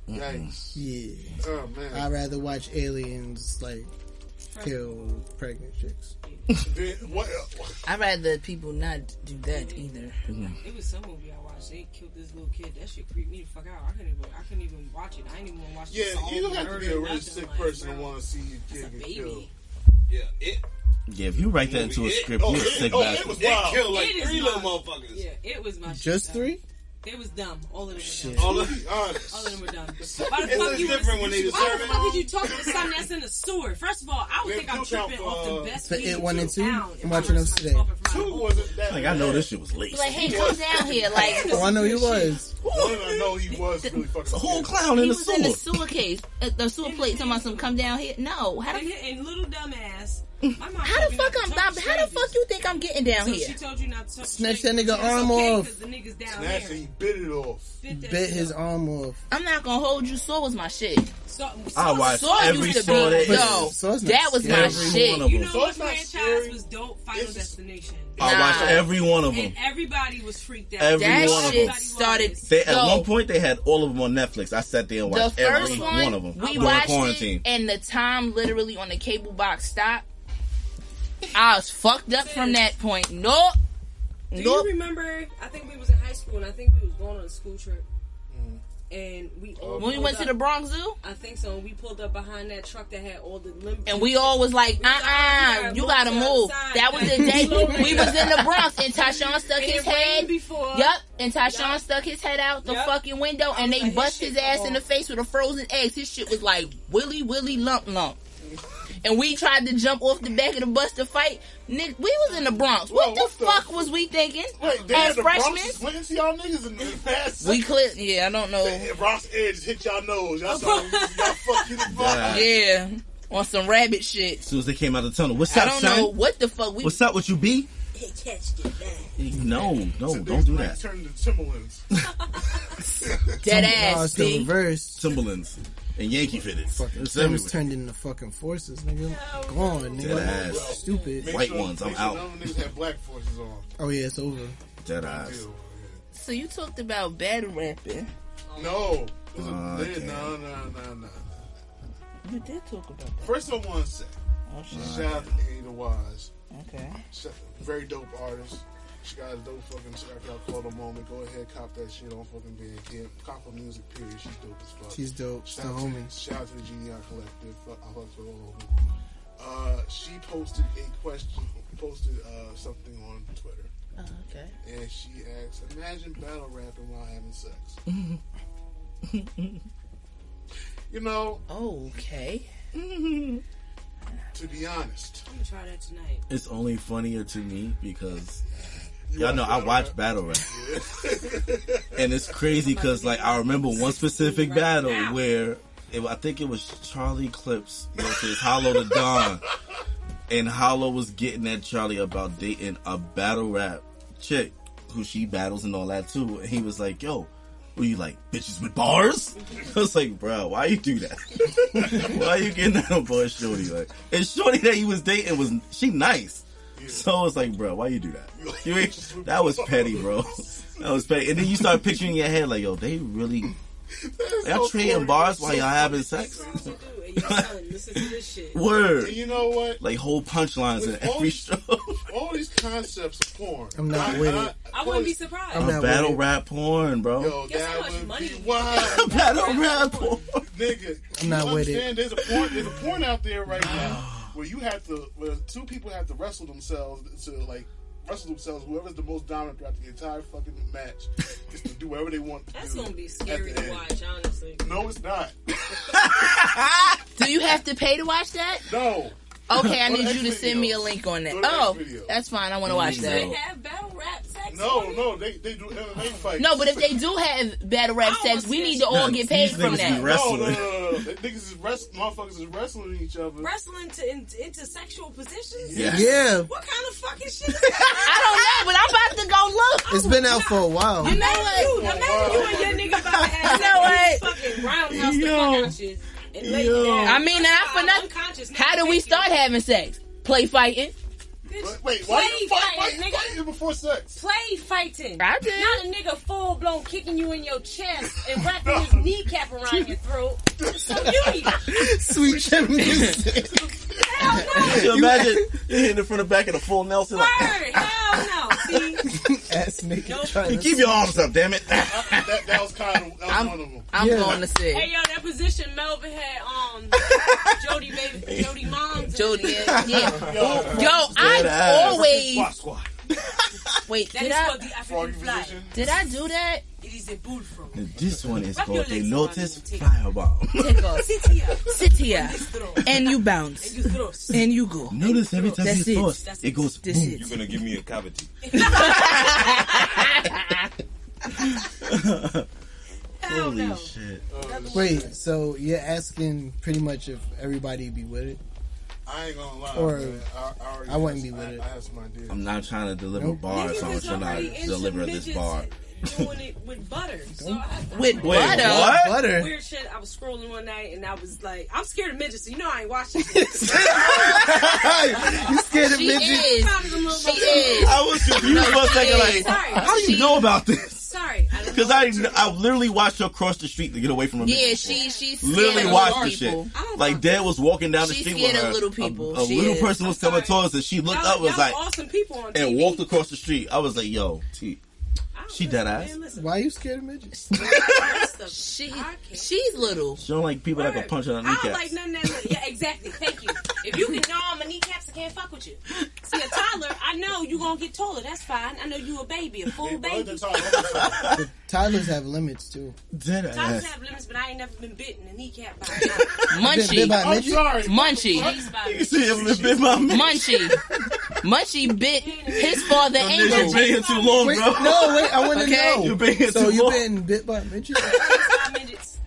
yikes. yeah. Oh, man. I'd rather watch aliens like kill pregnant chicks. Then, what? I'd rather people not do that either. It was some movie I watched. They killed this little kid. That shit creeped me the fuck out. I couldn't even watch it. I didn't even want to watch Yeah, the song. you don't have to be a really nothing. sick Like, person to bro, want to see your it's a kid get killed. baby. Yeah, it Yeah, if you write that into a script, you're a sick it was bastard. wild. killed like It is 3 little wild. motherfuckers. Yeah, it was my shit. Just though. 3? It was dumb. All of them were Shit. dumb. All of, To be honest. All of them were dumb. Why the It's fuck you different when they Why deserve the it. fuck did you talk to something that's in the sewer? First of all, I would Man, think I'm kill count tripping for, off the best for weed It 1 and 2? town if I'm I watching heard those somebody today. talking from Two my- wasn't that Like, I know this shit was laced. Like, hey, come down here. Like, Oh, I know he was. One, I know he was really fucking A whole scared. clown he in the was in the sewer. sewer case, the sewer plate. Talking about some come down here. No, how the And little dumbass. My mom how told the me fuck not to I'm talk how to the strangers. fuck you think I'm getting down So here? she told you not to talk to Snatch strangers. that nigga It's arm okay, off. 'cause the niggas down Snatched it, there he bit it off. that Bit shit his up. arm off. I'm not gonna hold you. Saw was my shit. So, I watched Saw every used to Saw be that yo. So it's not That was my Every shit. one of you them. know So what it's not franchise scary. was dope? Final It's just- Destination. I watched Nah. every one of them. And everybody was freaked out. Every That one of shit them. started. They, at yo, one point, they had all of them on Netflix. I sat there and the watched first every one, one of them we during watched quarantine. it, and the time literally on the cable box stopped. I was fucked up from that point. Nope. Do Nope. you remember? I think we was in high school, and I think we was going on a school trip. And we all when we went to the Bronx Zoo? I think so. And we pulled up behind that truck that had all the limbs. And we all was like, you gotta move. That was the day we was in the Bronx and Tyshawn stuck his head. Yup. And Tyshawn stuck his head out the fucking window and they bust his ass in the face with a frozen egg. His shit was like willy lump. And we tried to jump off the back of the bus to fight. Nick, we was in the Bronx. What the fuck was we thinking? Wait, as freshmen? Went to y'all niggas in the past. We clear. Yeah, I don't know. The Bronx edge hit y'all nose. Y'all saw y'all fuck you the fuck. Yeah, on some rabbit shit. As soon as they came out of the tunnel, what's up, son? I don't know what the fuck. What's up with you, B? He catched it back. No, so don't do that. Turn to Timberlands. Dead ass. The reverse. Timberlands. And Yankee fitted. Timbers turned into fucking forces, nigga. Gone, nigga. Dead ass. Stupid. White ones, I'm out. None of them niggas have black forces on. Oh yeah, it's over. Dead ass. So you talked about battle rapping. No. No. You did talk about that. First I want to say, shout out to Ada Wise. Okay. Very dope artist. She got a dope fucking track out called A Moment. Go ahead, cop that shit on fucking Bandcamp. Cop her music, period. She's dope as fuck. She's dope. Shout out to the GDI Collective. I fuck with all of them. She posted something on Twitter. Oh, okay. And she asked, imagine battle rapping while having sex. You know. Okay. To be honest. I'm gonna try that tonight. It's only funnier to me because y'all know I watch battle rap. And it's crazy because like I remember one specific battle where I think it was Charlie Clips versus Hollow the Don. And Hollow was getting at Charlie about dating a battle rap chick who she battles and all that too. And he was like, yo, were you like bitches with bars? I was like, bro, why you do that? Why you getting that on boy Shorty? Like, and Shorty that he was dating she nice. Yeah. So it's like, bro, why you do that? That was petty, bro. That was petty. And then you start picturing in your head like, yo, they really y'all trading bars while y'all having sex? Listen to this shit. Word. And you know what? Like whole punchlines in every show. All these concepts of porn. I'm not with it. I wouldn't be surprised. I'm not battle rap porn, bro. Yo, guess how that much would money be wild. Battle rap porn. Nigga, I'm not with it. There's a porn out there right now where two people have to wrestle themselves. Whoever's the most dominant throughout the entire fucking match is to do whatever they want to do. That's gonna be scary to watch, honestly. No, it's not. Do you have to pay to watch that? No. Okay, I need you to send me a link on that. Oh, that's fine. I want to watch that. They have battle rap sex. No, they do MMA fights. No, but if they do have battle rap sex, we need to all get paid from that. No. Niggas is motherfuckers is wrestling each other. Wrestling into sexual positions? Yeah. What kind of fucking shit is that? I don't know, but I'm about to go look. It's been out for a while. You know what? Imagine you and your nigga about to have you know what? fucking roundhouse the fuck out shit. And lay you down. I mean, not for nothing. How do we start having sex? Play fighting. Wait, why you fighting before sex? Play fighting. I did. Not a nigga full blown kicking you in your chest and wrapping his kneecap around your throat. So you sweet chip music. Hell no. You imagine you're hitting it from the back of the full Nelson. Word. Hell no. See? Ass naked. Nope. You keep your arms up, damn it. That was one of them. I'm going to say. Hey, yo, that position Melvin had Jody Moms. Jody, yeah. Yo, I always. Squat. Wait, That is called the African fly. Did I do that? It is a bullfrog. This one is called the Lotus Fireball. Take off. Sit here. And you bounce. And you thrust. And you go. Notice every time That's you it. thrust, it goes That's boom. it. You're gonna give me a cavity. Holy shit. Wait, so you're asking pretty much if everybody be with it? I ain't gonna lie. Or man. I wouldn't be with it. I have some ideas. I'm not trying to deliver bars, so I'm trying to deliver this bar. Doing it with butter. So With Wait, butter? what? Butter. Weird shit. I was scrolling one night and I was like, I'm scared of midgets, so you know I ain't watching shit. You scared of She midgets? is. She is. I was confused for a second, like, Sorry. how do you know about this? Sorry. Because I literally watched her cross the street to get away from a Yeah, midget. she's scared Literally of watched little the shit. people. Like, Dad was walking down the She's street scared with her. of little people. A She little is. person was coming towards us. She looked up and was y'all like, awesome people on and TV. walked across the street. I was like, yo, T. I She dead ass. Why are you scared of midgets? She's little. She don't like people that can punch her on her I kneecaps. don't like none of that. Yeah, exactly. Thank you. If you can gnaw on my kneecaps, I can't fuck with you. See, a toddler, I know you gonna get taller. That's fine. I know you a baby, a full baby. But toddlers have limits too. Dead ass. Toddlers have limits, but I ain't never been bitten in the kneecap by a Munchie. Bit by a I'm midget? sorry. Munchie. You see him bit by me. Munchie bit his father You've Angel. been here too long, Wait, bro. no, wait, I want to know. You've been here So too you long. been bit by a midget? midgets.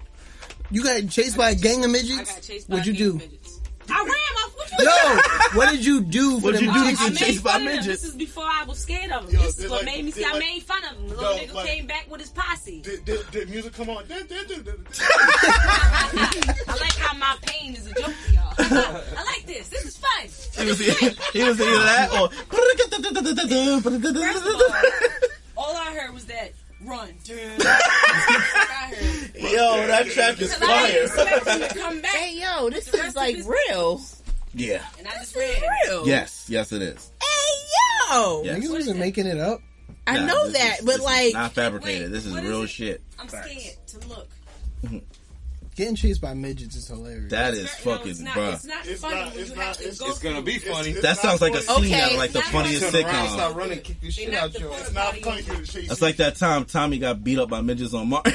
You got chased by a gang of I midgets? got chased by What'd you a gang of do? midgets. I ran off. What you No, what did you do for What'd them you do to midgets? get I made chased by fun of them. midgets? This is before I was scared of them. Yo, This they is what like- made me they see. I like- made fun of them. The little nigga like- came back with his posse. Did music come on? I like how my pain is a joke to y'all. I like this. This is fun. He was either that or. First of all I heard was that run. I heard. Yo, that track is Because I didn't fire. expect him to come back. Hey, yo, this The rest is of like his- real. Yeah. And I just This is ran. real. Yes, it is. Hey, yo. Yes. You wasn't making it up. I Nah, know this that, is- but this is like, not fabricated. Wait, This is what is real it? shit. I'm scared to look. Getting chased by midgets is hilarious. That is No, fucking, it's not, bruh. It's not It's funny not- when it's you not- have to it's- go It's gonna be through- funny. That sounds like a scene Okay, out of like the not funniest funny. Start sitcom. running, kick the They shit knocked out the your porta ass. It's not potty funny over. for you to chase That's you. like that time Tommy got beat up by midgets on Martin.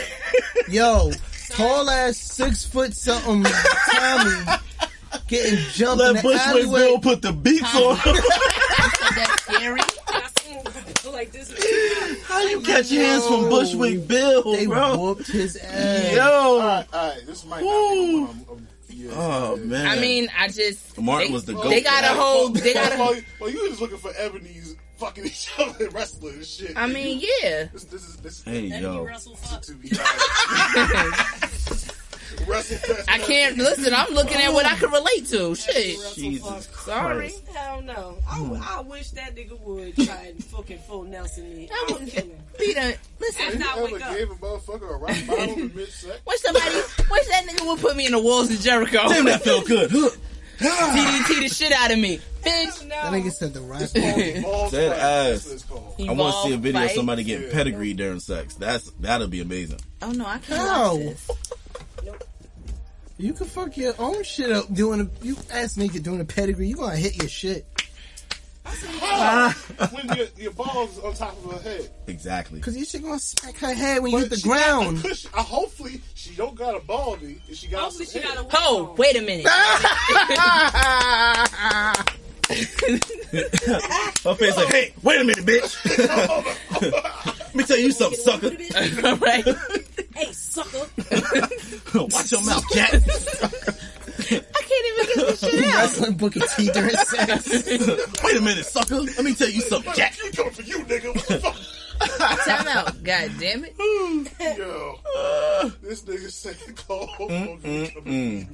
Yo, tall ass 6 foot something Tommy getting jumped in Let the Bushwick alleyway. Bill put the beats on him. that's scary. I seen people like this. How you catch hands from Bushwick Bill, They bro? whooped his ass. Yo. Alright, this might not be one of them. Oh man. I mean, I just Martin they, was the goat. They got a whole. They got a. Well, you were just looking for Ebony's fucking each other and wrestling and shit. I mean, yeah. This Hey yo. Russell fuck. to be wrestle fest. I can't listen. I'm looking at what I can relate to. Shit. Jesus Sorry. Christ. Hell no. I wish that nigga would try and fucking full Nelson me. I wouldn't kill him. Peter, listen. After I You ever wake up. gave a motherfucker a rock bottle in mid-sex? Wish that nigga would put me in the walls of Jericho. Damn, that felt good. TDT the shit out of me. Bitch. No. That nigga said the rock. Balls Dead fight, ass. that's what it's called. I want to see a video of Fight. somebody getting pedigreed during sex. That'll be amazing. Oh no, I can't How? watch this. You can fuck your own shit up doing you ass naked doing a pedigree. You gonna hit your shit. When your balls on top of her head. Exactly. Cause your shit gonna smack her head when you hit the she got a ground. cushion. Hopefully, she don't got a baldy. And she got Hopefully she got a Oh, wait a minute. Her face like, hey, wait a minute, bitch. Let me tell you something, sucker. All right. Hey, sucker. Watch your mouth, cat. I can't even get this shit out. Wrestling Booker T during sex. Wait a minute, sucker. Let me tell you something, cat. She coming for you, nigga. What the fuck? Time out. God damn it. Yo. This nigga said Cole Hogan.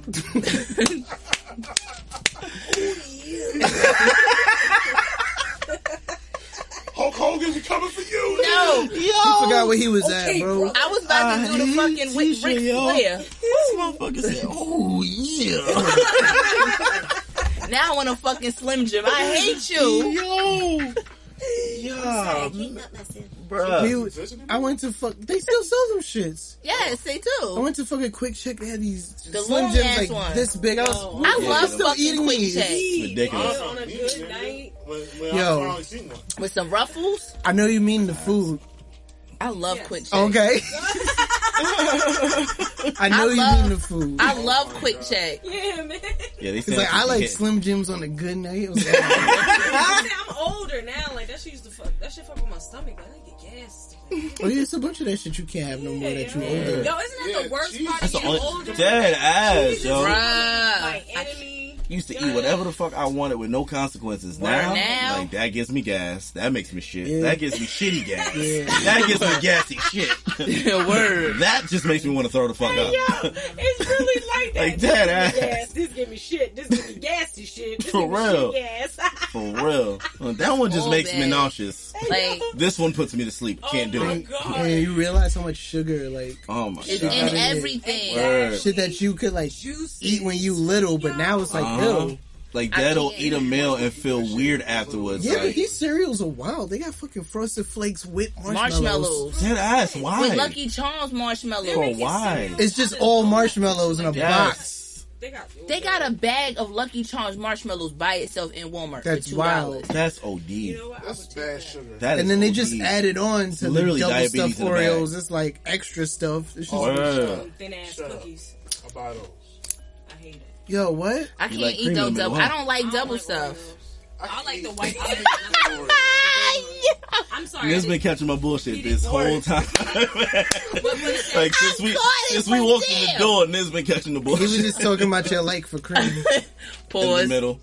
Hulk Hogan, we coming for you. No. You forgot where he was at, bro. I was about to do the fucking Ric Flair. This motherfucker said, oh, yeah. Now I want to fucking Slim Jim. I hate you. Yo. Yeah. Bruh. I went to fuck. They still sell them shits. Yes, they I do. went to fucking Quick Check. They had these The Slim long Jims ass like ones. this big. I I was love still fucking eating Quick these. Check. Ridiculous. On a good night. When Yo. I finally seen one. With some ruffles. I know you mean the food. I love Quick Check. Okay. I know you love- mean the food. I love Quick Check. Yeah, man. Yeah, they It's said like I like hit. Slim Jims on a good night. It was like, I'm older now. Like that shit used to fuck. That shit fuck with my stomach. Like, I get gas. oh yeah, it's a bunch of that shit you can't have no more that you older. Yo, isn't that the worst cheese. part That's of the getting only older? dead ass, yo. Bruh. Like enemy. Used to eat whatever the fuck I wanted with no consequences. Now, like that gives me gas. That makes me shit. Yeah. That gives me shitty gas. Yeah. That gives me gassy shit. Word. That just makes me want to throw the fuck up. Yo, it's really like that. Like dead This give me ass. gas. This give me shit. This give me gassy shit. This For give me real. shit gas. For real. That one just All makes me bad. nauseous. Like, This one puts me to sleep. Can't do my it. God. And you realize how much sugar, like Oh my it's god. in everything. Word. shit that you could like Juicy. eat when you little, but now it's like Uh-huh. ew. Like, Dad'll eat a meal and feel weird afterwards. Yeah, like, but these cereals are wild. They got fucking Frosted Flakes with marshmallows. Dead ass, why? With Lucky Charms marshmallows. For why? It's just all marshmallows in a box. They got a bag of Lucky Charms marshmallows by itself in Walmart That's for $2. wild. That's OD. You know what? That's bad sugar. That And is then they OD. just added on to Literally the double diabetes stuffed in a bag. Oreos. It's like extra stuff. It's just Thin ass Shut up. cookies. I buy those. I hate it. yo, what? I can't like eat cream those in the double. middle, I don't like double like stuff. Oreos. I I like hate the white. Oreos. I'm sorry. Nizz been catching my bullshit this whole time. Like, since we walked in the door, Nizz been catching the He was bullshit. just talking about your like for cream. In the Pause. middle.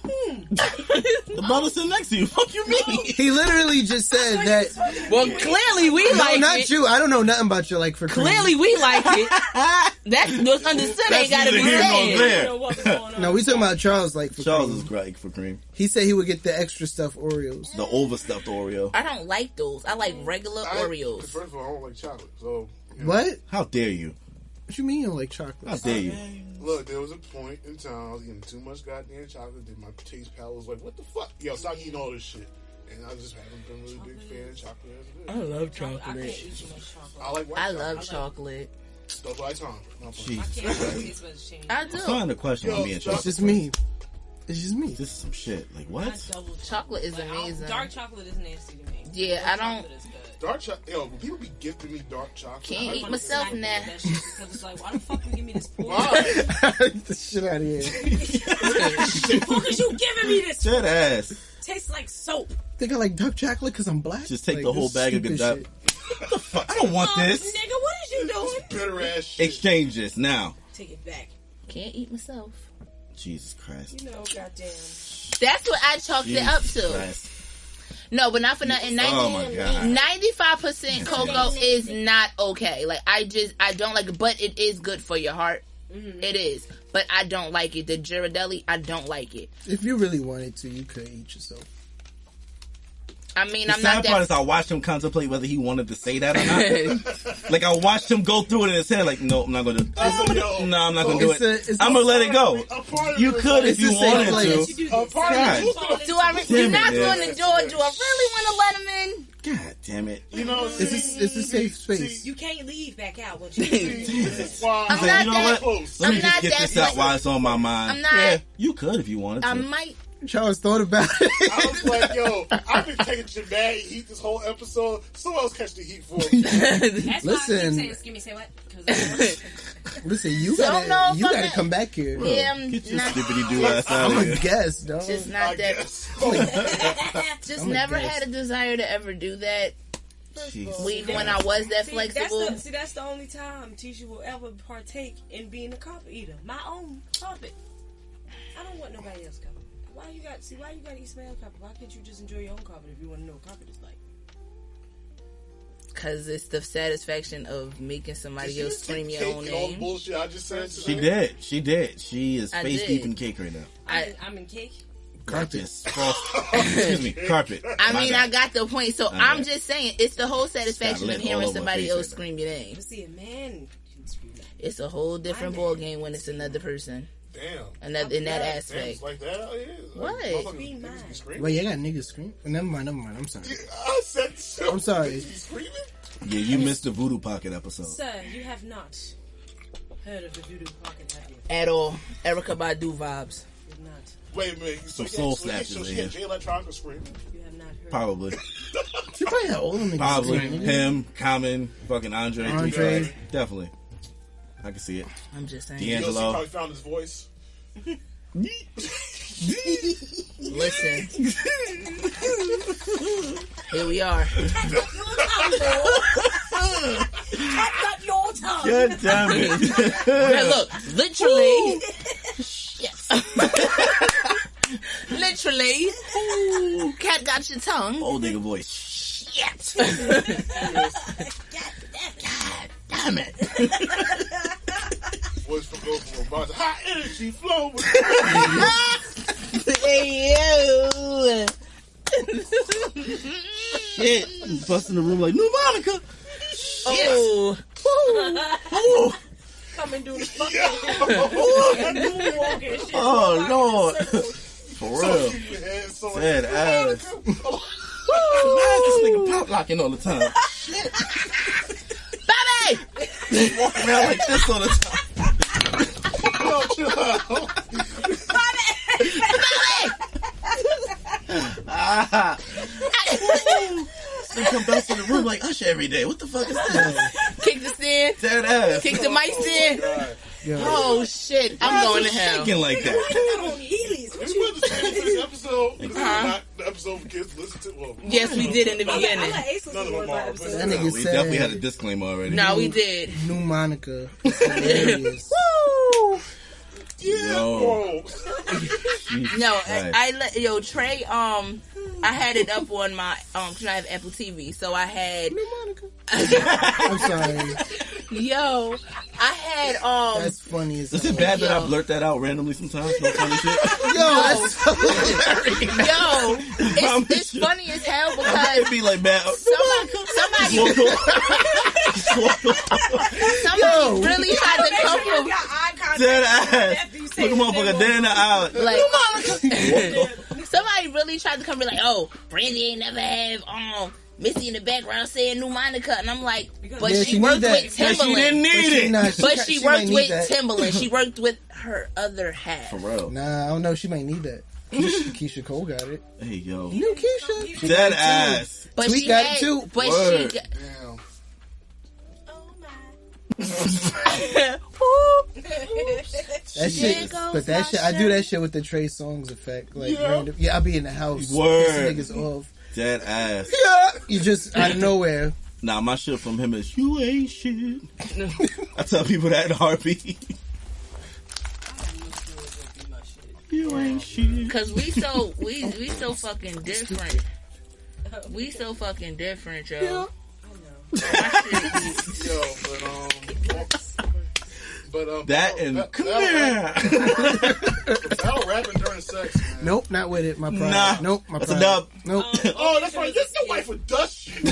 The brother sitting next to you. Fuck you mean? He literally just said that. Well, clearly we No, like not it. you. I don't know nothing about your like for cream. Clearly we like it. That's what's understood. Ain't gotta be neither here nor said. there. You know what's going on. No, we talking about Charles like for Charles cream. is great for cream. He said he would get the extra stuffed Oreos. The overstuffed Oreo. I don't like those. I like regular Oreos. First of all, I don't like chocolate. So, you know. What? How dare you? What you mean you don't like How chocolate? dare you? Look, there was a point in time I was eating too much goddamn chocolate that my taste palate was like, what the fuck? Yo, stop eating all this shit. And I just haven't been really big fan of chocolate as it is. I love I can't chocolate. eat too much chocolate. I like white I chocolate. love chocolate. Stuff like Tom. Jeez. I can't do taste buds change. I do. I'm starting to question Yo, on being It's chocolate. just me. It's just me. This is some shit. Like, what? Not double Chocolate is Like, amazing. Dark chocolate is nasty to me. Yeah, Milk I don't- chocolate is good. Dark chocolate. Yo, when people be gifting me dark chocolate, Can't I eat don't myself Smack now. that shit because it's like, why the fuck you give me this poison? Why? Get the shit out of here. Who is you giving me this? Dead ass. Tastes like soap. Think I like dark chocolate because I'm black? Just take Like, the whole this bag of stupid Gadap. shit. Fuck, I don't want this. Nigga, what is you doing? bitter ass shit. Exchange this now. Take it back. Can't eat myself. Jesus Christ. You know, goddamn. That's what I chalked it up to. Christ. No, but not for nothing. Oh my God. 95% cocoa is not okay. Like, I don't like it, but it is good for your heart. It is. But I don't like it. The Ghirardelli, I don't like it. If you really wanted to, you could eat yourself. I mean, The I'm not sad part that. is I watched him contemplate whether he wanted to say that or not. Like, I watched him go through it in his head, like, no, I'm not going to. No, I'm not going to do it. I'm going to let it go. You could if you It's a safe wanted place. to. A part God. of you. Do I? Damn You're it, not man. doing the door. Do I really want to let him in? God damn it. You know, It's a safe space. You can't leave back out. What you This is why I'm Say, not you know that- what? Let me I'm just not get that this out much- while it's on my mind. I'm not- Yeah, you could if you wanted to. I might. Charles thought about it. I was like, yo, I've been taking Jabari heat this whole episode. Someone else catch the heat for me. That's why I Listen. keep saying, excuse me, say what? 'Cause Listen, you So, no, gotta fuck gotta it. come back here. Yeah, I'm Get your not. skippity doo ass out I'm of a here. guest, dog. Just I not that. guess. Just I'm a never guest. had a desire to ever do that. Jeez. Even when I was that See, flexible. that's the only time Tisha will ever partake in being a carpet eater. My own carpet. I don't want nobody else carpet. Why you got to eat smell carpet? Why can't you just enjoy your own carpet if you want to know what carpet is like? Because it's the satisfaction of making somebody else scream your own All the name. bullshit I just said. She did. She did. She is I face did. deep in cake right now. I'm in cake. Carpet. Excuse me. Carpet. I My mean, bad. I got the point. So My I'm bad. just saying, it's the whole satisfaction Got of lit all hearing over my somebody face else right now. scream your name. But see, a man can scream that. It's a whole different ball game when it's another person. Damn. Another in that Damn, aspect. it's like that out here. What? Motherfuckers Be niggas mine. be screaming. Wait, you got niggas scream? Never mind. I'm sorry. I said so. I'm sorry. Niggas be screaming? Yeah, you missed the Voodoo Pocket episode. Sir, you have not heard of the Voodoo Pocket, have you? At all. Erica Badu vibes. You have not. Wait a minute. Some soul snatchers So in she here. had Jay Electronica screaming. You have not heard. Probably. You probably had all them niggas Probably. screaming. Him, Common, fucking Andre. Andre. 3-5. Definitely. I can see it. I'm just saying. Yeah. Yo, she Angelo. probably found his voice. Listen. Here we are. Got your tongue. God damn it. Yeah, look, literally. Yes. Literally. Cat got your tongue. Old nigga voice. Yes. God Damn it. Voice from Go from Robots. High energy flow. Hey, yo. Shit. Busting the room like, new Monica. Oh. Oh. come and do the fucking moonwalk and shit. Oh, Lord. For real. Sad ass. Why is this nigga pop locking all the time? Shit. Bobby! Walking around like this all the time. Yo, chill out. Bobby! They come back to the room like Usher every day. What the fuck is this? Kick the stand. Dead ass. Kick the mic stand. Oh shit! I'm going to hell. Shaking like that. On Heelys. We went to say this episode. This is not the episode for kids to listen to. Well, Yes, we did in the beginning. none of them are. But That nigga We said definitely had a disclaimer already. No, we did. new Monica. Hilarious. Woo! Yo. No, yo Trey. I had it up on my cause I have Apple TV, so I had. New Monica. I'm sorry. Yo, I had That's funny as Is it bad that I blurt that out randomly sometimes? No funny shit. Yo, that's so hilarious. Yo, it's funny as hell It'd because be like, man, somebody really had to come from dead ass. Look a motherfucker dead in the eye. like somebody really tried to come and be like, oh, Brandy ain't never have Missy in the background saying New Monica, and I'm like, but Yeah, she she worked need that. with But she didn't Timbaland. need it. But she might worked need with that. Timbaland. She worked with her other half. For real. Nah, I don't know. She might need that. Keisha Cole got it. Hey, yo. New Keisha. She Dead got it too. ass. But Tweet she got it had, too. but Word. she got, damn. That shit, but that shit, I do that shit with the Trey Songz effect. Like, random, I'll be in the house, Word. piss niggas off. Dead ass. You just out of nowhere. Nah, my shit from him is you ain't shit. I tell people that in a heartbeat. You ain't shit. cause we so fucking different. We so fucking different, yo. That and come here. Battle rapping during sex, man. Nope, not with it. My pride. Nah, Nope, my that's a pride. dub. Nope, Oh, that's right. Your wife would dust you.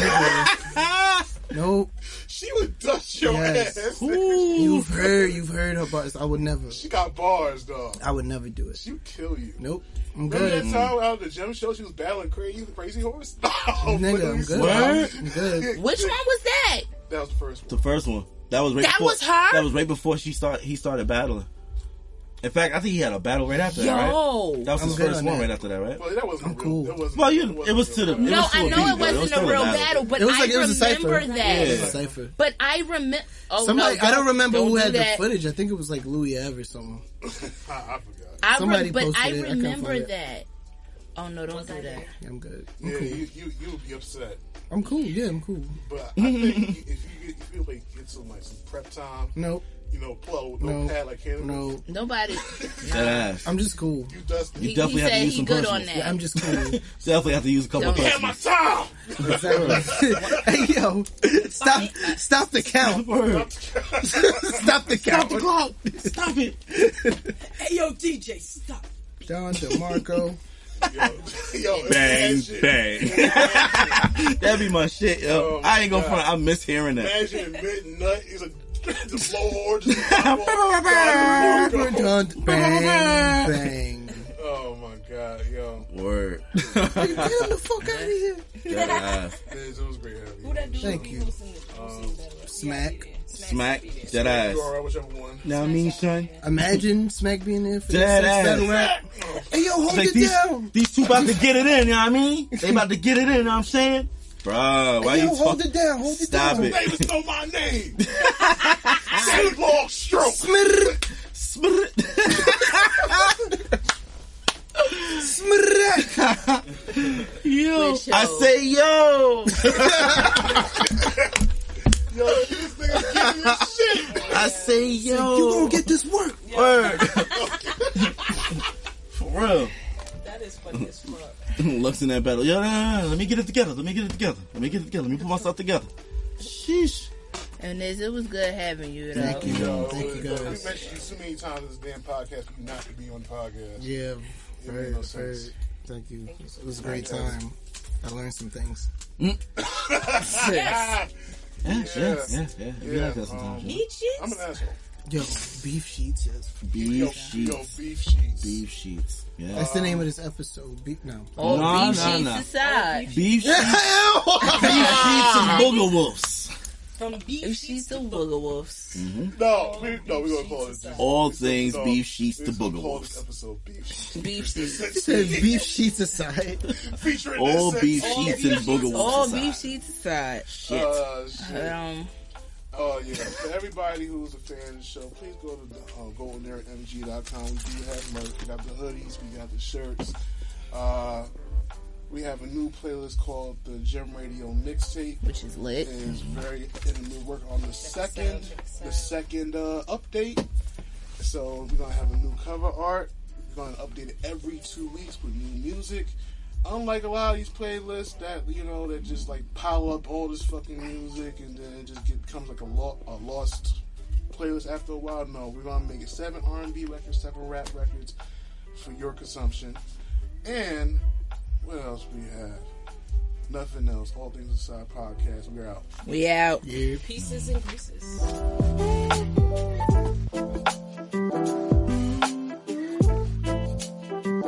nope. She would dust your Yes. ass. You've heard her bars. I would never. She got bars, dog. I would never do it. She would kill you. Nope, I'm Remember good. that time out at the gym show she was battling Crazy Horse? Oh, Nigga, I'm good. Word? I'm good. Which one was that? That was the first The one. first one. That was right That before. was her? That was right before he started battling. In fact, I think he had a battle right after that, right? Yo. That was I'm his good first on one that. right after that, right? Well, that wasn't I'm real. cool. That wasn't, Well, that it was wasn't to the. real. No, was to I a know beat, it but wasn't still a real battle. battle, but It was I like it was a cipher. remember that. It was a cipher. But I remember. Oh Somebody, no! I don't remember who do had the that. footage. I think it was like Louis Ave or something. I forgot. Somebody but posted I it. I couldn't remember find it. that. Oh no! Don't do that. Yeah, I'm good. I'm Yeah, cool. you would be upset. I'm cool. Yeah, I'm cool. But I think if you like get some prep time, Nope. pull out with no pad like him. No. Nobody. That ass. I'm just cool. You dust You He definitely have to said use he some good personals. on that. Yeah, I'm just cool. Definitely have to use a couple of Don't Have my personals. time. Exactly. Hey, yo, stop the count. Stop the count. Stop the clock. Stop it. Hey, yo, DJ, stop. Don DeMarco. Yo, Bang, that shit. bang. That'd be my shit, yo. Oh, my I ain't gonna God. front. I miss hearing that. Imagine mid-nut. He's like the blowhorn just Don, bang, bang. Oh my god, yo. Word. Get him the fuck out of here. That ass. It was great having Who you. that dude? Thank you. Smack. Smack. That ass. You alright, whichever one. Now what I mean, son. Imagine Smack being there for Dead the ass. battle rap. Hey, yo, hold Like it these, down. these two about to get it in, you know what I mean? They about to get it in, you know what I'm saying? Bro, why Hey, yo, you hold talk? it down. Hold it Stop down. it. They just know my name. Say long stroke. Yo, Which I show? say yo. Yo, this nigga give you shit. I say yo. You gonna get this work. Word. For real. That is funny as fuck. Looks in that battle. Yo, nah, let me get it together. Let me put myself together. Sheesh. And it was good having you. Though. Thank you. Yo, Thank you, we guys. mentioned you so many times in this damn podcast for you not to be on the podcast. Yeah, It very, made no very. sense. Thank you. It was a great time. I learned some things. Ah, Yeah. Yeah. You like that sometimes. Eat shit? I'm an asshole. Yo, beef sheets. Yes. Beef sheets. Yo, beef sheets. Beef sheets. Yeah. That's the name of this episode. Beef Beef sheets aside. Beef sheets. Beef sheets and booger wolves. From beef sheets to booger wolves. Mm-hmm. No, we're gonna call it all things beef sheets to booger wolves. This episode beef sheets. Beef sheets. It says beef sheets aside. Featuring all beef sheets and booger wolves. All aside. beef sheets aside. Shit. Oh yeah! For everybody who's a fan of the show, please go to GoNerdMG.com. We do have merch. We got the hoodies. We got the shirts. We have a new playlist called the Gem Radio Mixtape, which is lit. It is very, and we're working on the second update. So we're gonna have a new cover art. We're gonna update it every 2 weeks with new music. Unlike a lot of these playlists that that just like pile up all this fucking music and then it just becomes like a lost playlist after a while. No, we're gonna make it 7 R&B records, 7 rap records for your consumption. And what else we have? Nothing else. All Things Aside podcast. We're out. We out. Yeah. Pieces and greases.